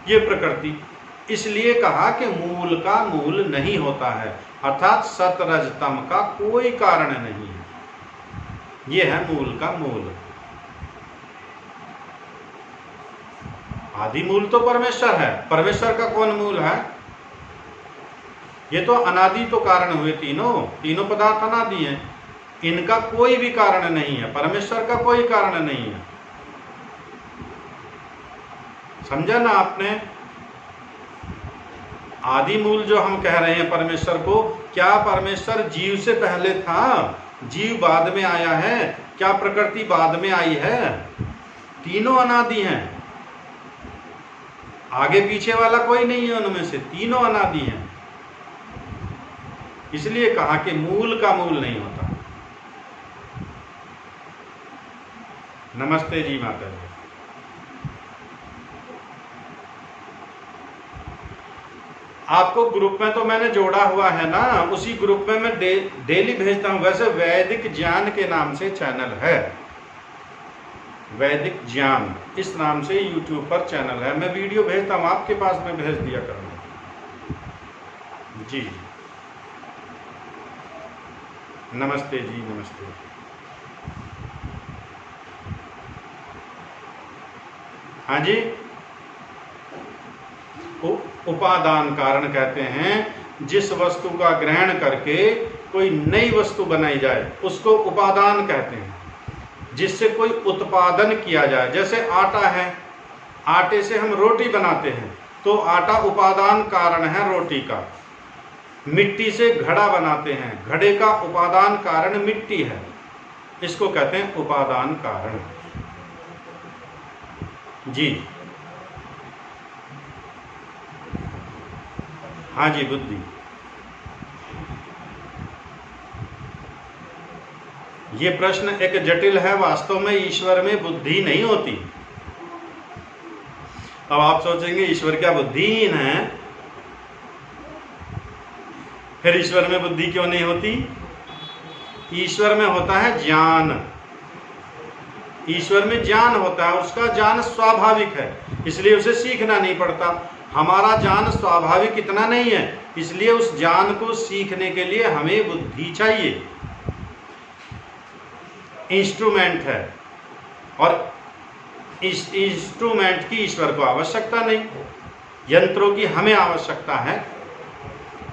ये प्रकृति। इसलिए कहा कि मूल का मूल नहीं होता है, अर्थात सत रज तम का कोई कारण नहीं है। ये है मूल का मूल। आदि मूल तो परमेश्वर है। परमेश्वर का कौन मूल है। ये तो अनादि तो कारण हुए, तीनों पदार्थ अनादि हैं। इनका कोई भी कारण नहीं है। परमेश्वर का कोई कारण नहीं है। समझा ना आपने। आदि मूल जो हम कह रहे हैं परमेश्वर को, क्या परमेश्वर जीव से पहले था, जीव बाद में आया है, क्या प्रकृति बाद में आई है। तीनों अनादि हैं, आगे पीछे वाला कोई नहीं है उनमें से, तीनों अनादि हैं। इसलिए कहा कि मूल का मूल नहीं होता। नमस्ते जी माता जी। आपको ग्रुप में तो मैंने जोड़ा हुआ है ना, उसी ग्रुप में मैं डेली भेजता हूं। वैसे वैदिक ज्ञान के नाम से चैनल है, वैदिक ज्ञान इस नाम से यूट्यूब पर चैनल है। मैं वीडियो भेजता हूं, आपके पास में भेज दिया करूंगा जी। नमस्ते जी नमस्ते। हाँ जी। उपादान कारण कहते हैं जिस वस्तु का ग्रहण करके कोई नई वस्तु बनाई जाए उसको उपादान कहते हैं। जिससे कोई उत्पादन किया जाए, जैसे आटा है, आटे से हम रोटी बनाते हैं तो आटा उपादान कारण है रोटी का। मिट्टी से घड़ा बनाते हैं, घड़े का उपादान कारण मिट्टी है, इसको कहते हैं उपादान कारण। जी, हाँ जी, बुद्धि। ये प्रश्न एक जटिल है। वास्तव में ईश्वर में बुद्धि नहीं होती। अब आप सोचेंगे ईश्वर क्या बुद्धिहीन है? फिर ईश्वर में बुद्धि क्यों नहीं होती? ईश्वर में होता है ज्ञान। ईश्वर में ज्ञान होता है, उसका ज्ञान स्वाभाविक है, इसलिए उसे सीखना नहीं पड़ता। हमारा ज्ञान स्वाभाविक इतना नहीं है, इसलिए उस ज्ञान को सीखने के लिए हमें बुद्धि चाहिए। इंस्ट्रूमेंट है, और इस इंस्ट्रूमेंट की ईश्वर को आवश्यकता नहीं, यंत्रों की हमें आवश्यकता है।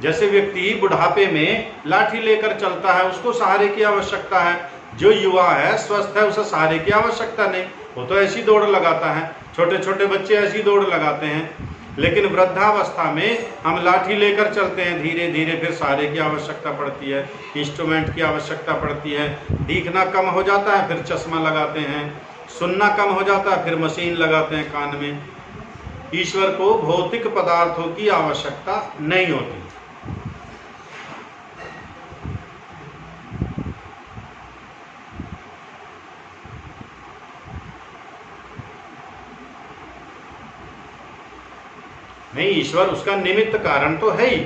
जैसे व्यक्ति बुढ़ापे में लाठी लेकर चलता है, उसको सहारे की आवश्यकता है। जो युवा है, स्वस्थ है, उसे सहारे की आवश्यकता नहीं, वो तो ऐसी दौड़ लगाता है। छोटे छोटे बच्चे ऐसी दौड़ लगाते हैं। लेकिन वृद्धावस्था में हम लाठी लेकर चलते हैं धीरे धीरे, फिर सहारे की आवश्यकता पड़ती है, इंस्ट्रूमेंट की आवश्यकता पड़ती है। दिखना कम हो जाता है, फिर चश्मा लगाते हैं। सुनना कम हो जाता है, फिर मशीन लगाते हैं कान में। ईश्वर को भौतिक पदार्थों की आवश्यकता नहीं होती। नहीं, ईश्वर उसका निमित्त कारण तो है ही,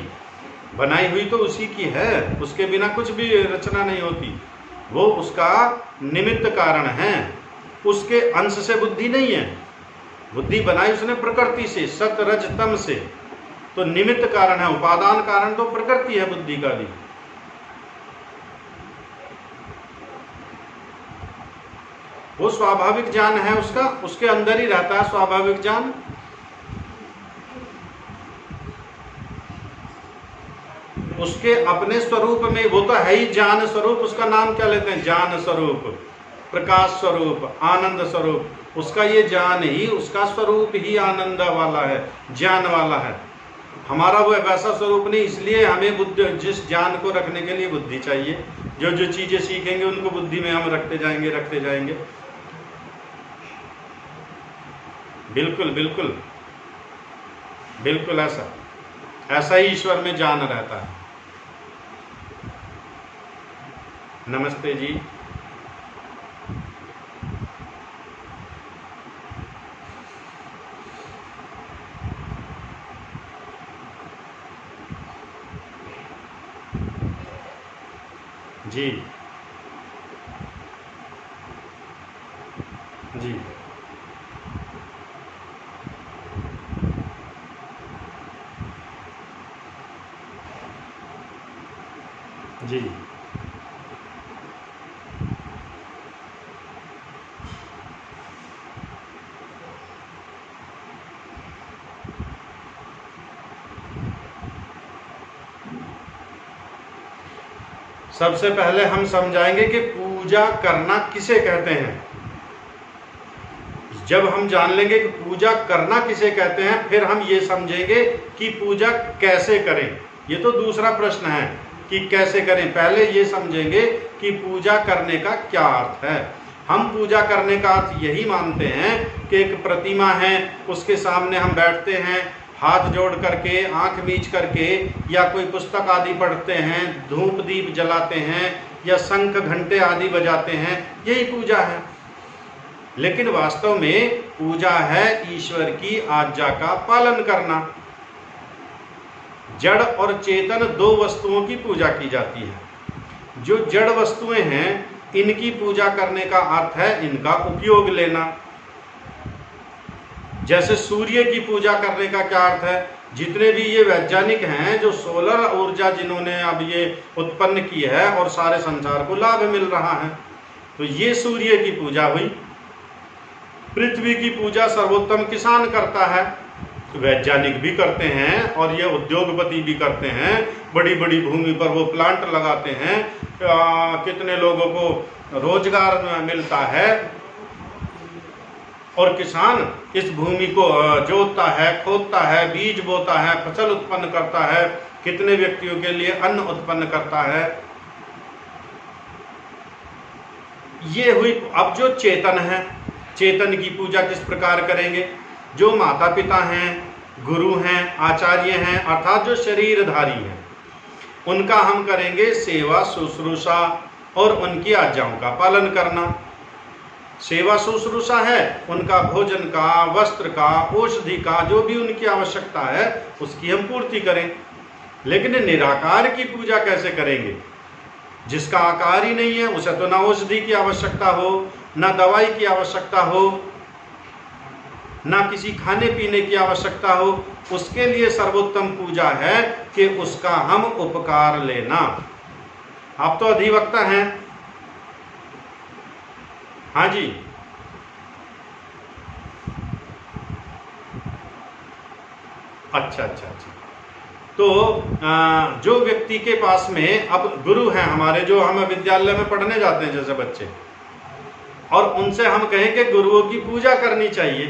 बनाई हुई तो उसी की है, उसके बिना कुछ भी रचना नहीं होती। वो उसका निमित्त कारण है, उसके अंश से बुद्धि नहीं है। बुद्धि बनाई उसने प्रकृति से, सत रज तम से, तो निमित्त कारण है। उपादान कारण तो प्रकृति है बुद्धि का भी। वो स्वाभाविक ज्ञान है उसका, उसके अंदर ही रहता है स्वाभाविक ज्ञान। उसके अपने स्वरूप में वो तो है ही ज्ञान स्वरूप। उसका नाम क्या लेते हैं? ज्ञान स्वरूप, प्रकाश स्वरूप, आनंद स्वरूप। उसका ये ज्ञान ही, उसका स्वरूप ही आनंद वाला है, ज्ञान वाला है। हमारा वो वैसा स्वरूप नहीं, इसलिए हमें बुद्धि, जिस ज्ञान को रखने के लिए बुद्धि चाहिए। जो जो चीजें सीखेंगे उनको बुद्धि में हम रखते जाएंगे, रखते जाएंगे। बिल्कुल बिल्कुल बिल्कुल ऐसा ही ईश्वर में ज्ञान रहता है। नमस्ते जी। जी जी जी सबसे पहले हम समझाएंगे कि पूजा करना किसे कहते हैं। जब हम जान लेंगे कि पूजा करना किसे कहते हैं, फिर हम ये समझेंगे कि पूजा कैसे करें। ये तो दूसरा प्रश्न है कि कैसे करें। पहले ये समझेंगे कि पूजा करने का क्या अर्थ है। हम पूजा करने का अर्थ यही मानते हैं कि एक प्रतिमा है, उसके सामने हम बैठते हैं, हाथ जोड़ करके, आंख मीच करके, या कोई पुस्तक आदि पढ़ते हैं, धूप दीप जलाते हैं, या शंख घंटे आदि बजाते हैं, यही पूजा है। लेकिन वास्तव में पूजा है ईश्वर की आज्ञा का पालन करना। जड़ और चेतन दो वस्तुओं की पूजा की जाती है। जो जड़ वस्तुएं हैं, इनकी पूजा करने का अर्थ है इनका उपयोग लेना। जैसे सूर्य की पूजा करने का क्या अर्थ है? जितने भी ये वैज्ञानिक हैं, जो सोलर ऊर्जा जिन्होंने अब ये उत्पन्न की है और सारे संसार को लाभ मिल रहा है, तो ये सूर्य की पूजा हुई। पृथ्वी की पूजा सर्वोत्तम किसान करता है, वैज्ञानिक भी करते हैं और ये उद्योगपति भी करते हैं। बड़ी बड़ी भूमि पर वो प्लांट लगाते हैं, कितने लोगों को रोजगार मिलता है। और किसान इस भूमि को जोतता है, खोदता है, बीज बोता है, फसल उत्पन्न करता है, कितने व्यक्तियों के लिए अन्न उत्पन्न करता है। ये हुई। अब जो चेतन है, चेतन की पूजा किस प्रकार करेंगे? जो माता पिता हैं, गुरु हैं, आचार्य हैं, अर्थात जो शरीरधारी हैं, उनका हम करेंगे सेवा शुश्रूषा और उनकी आज्ञाओं का पालन करना। सेवा शुश्रूषा है, उनका भोजन का, वस्त्र का, औषधि का, जो भी उनकी आवश्यकता है उसकी हम पूर्ति करें। लेकिन निराकार की पूजा कैसे करेंगे? जिसका आकार ही नहीं है, उसे तो ना औषधि की आवश्यकता हो, ना दवाई की आवश्यकता हो, ना किसी खाने पीने की आवश्यकता हो, उसके लिए सर्वोत्तम पूजा है कि उसका हम उपकार लेना। आप तो अधिवक्ता हैं, हाँ जी, अच्छा अच्छा अच्छा। तो जो व्यक्ति के पास में अब गुरु हैं हमारे, जो हम विद्यालय में पढ़ने जाते हैं जैसे बच्चे, और उनसे हम कहें कि गुरुओं की पूजा करनी चाहिए,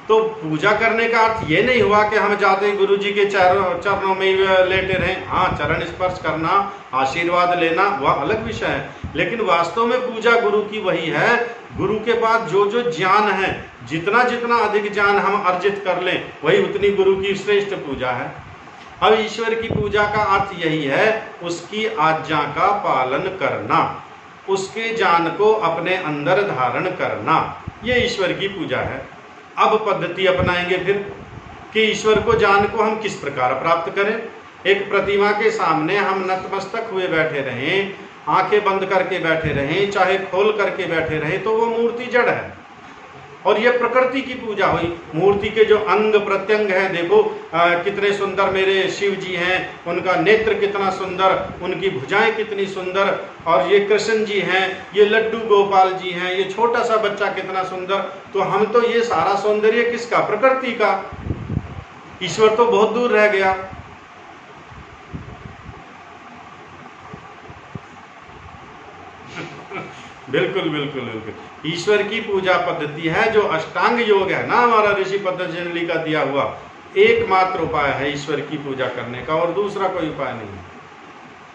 तो पूजा करने का अर्थ ये नहीं हुआ कि हम जाते हैं गुरु जी के चरणों में लेटे रहें। हाँ, चरण स्पर्श करना, आशीर्वाद लेना वह अलग विषय है, लेकिन वास्तव में पूजा गुरु की वही है। गुरु के पास जो जो ज्ञान है, जितना जितना अधिक ज्ञान हम अर्जित कर लें, वही उतनी गुरु की श्रेष्ठ पूजा है। अब ईश्वर की पूजा का अर्थ यही है, उसकी आज्ञा का पालन करना, उसके ज्ञान को अपने अंदर धारण करना, ये ईश्वर की पूजा है। अब पद्धति अपनाएंगे फिर कि ईश्वर को ज्ञान को हम किस प्रकार प्राप्त करें। एक प्रतिमा के सामने हम नतमस्तक हुए बैठे रहें, आंखें बंद करके बैठे रहें, चाहे खोल करके बैठे रहें, तो वो मूर्ति जड़ है और ये प्रकृति की पूजा हुई। मूर्ति के जो अंग प्रत्यंग हैं, देखो कितने सुंदर मेरे शिव जी हैं, उनका नेत्र कितना सुंदर, उनकी भुजाएं कितनी सुंदर, और ये कृष्ण जी हैं, ये लड्डू गोपाल जी हैं, ये छोटा सा बच्चा कितना सुंदर। तो हम तो ये सारा सौंदर्य किसका? प्रकृति का। ईश्वर तो बहुत दूर रह गया। बिल्कुल बिल्कुल बिल्कुल। ईश्वर की पूजा पद्धति है जो अष्टांग योग है ना, हमारा ऋषि पतंजलि का दिया हुआ एकमात्र उपाय है ईश्वर की पूजा करने का, और दूसरा कोई उपाय नहीं है।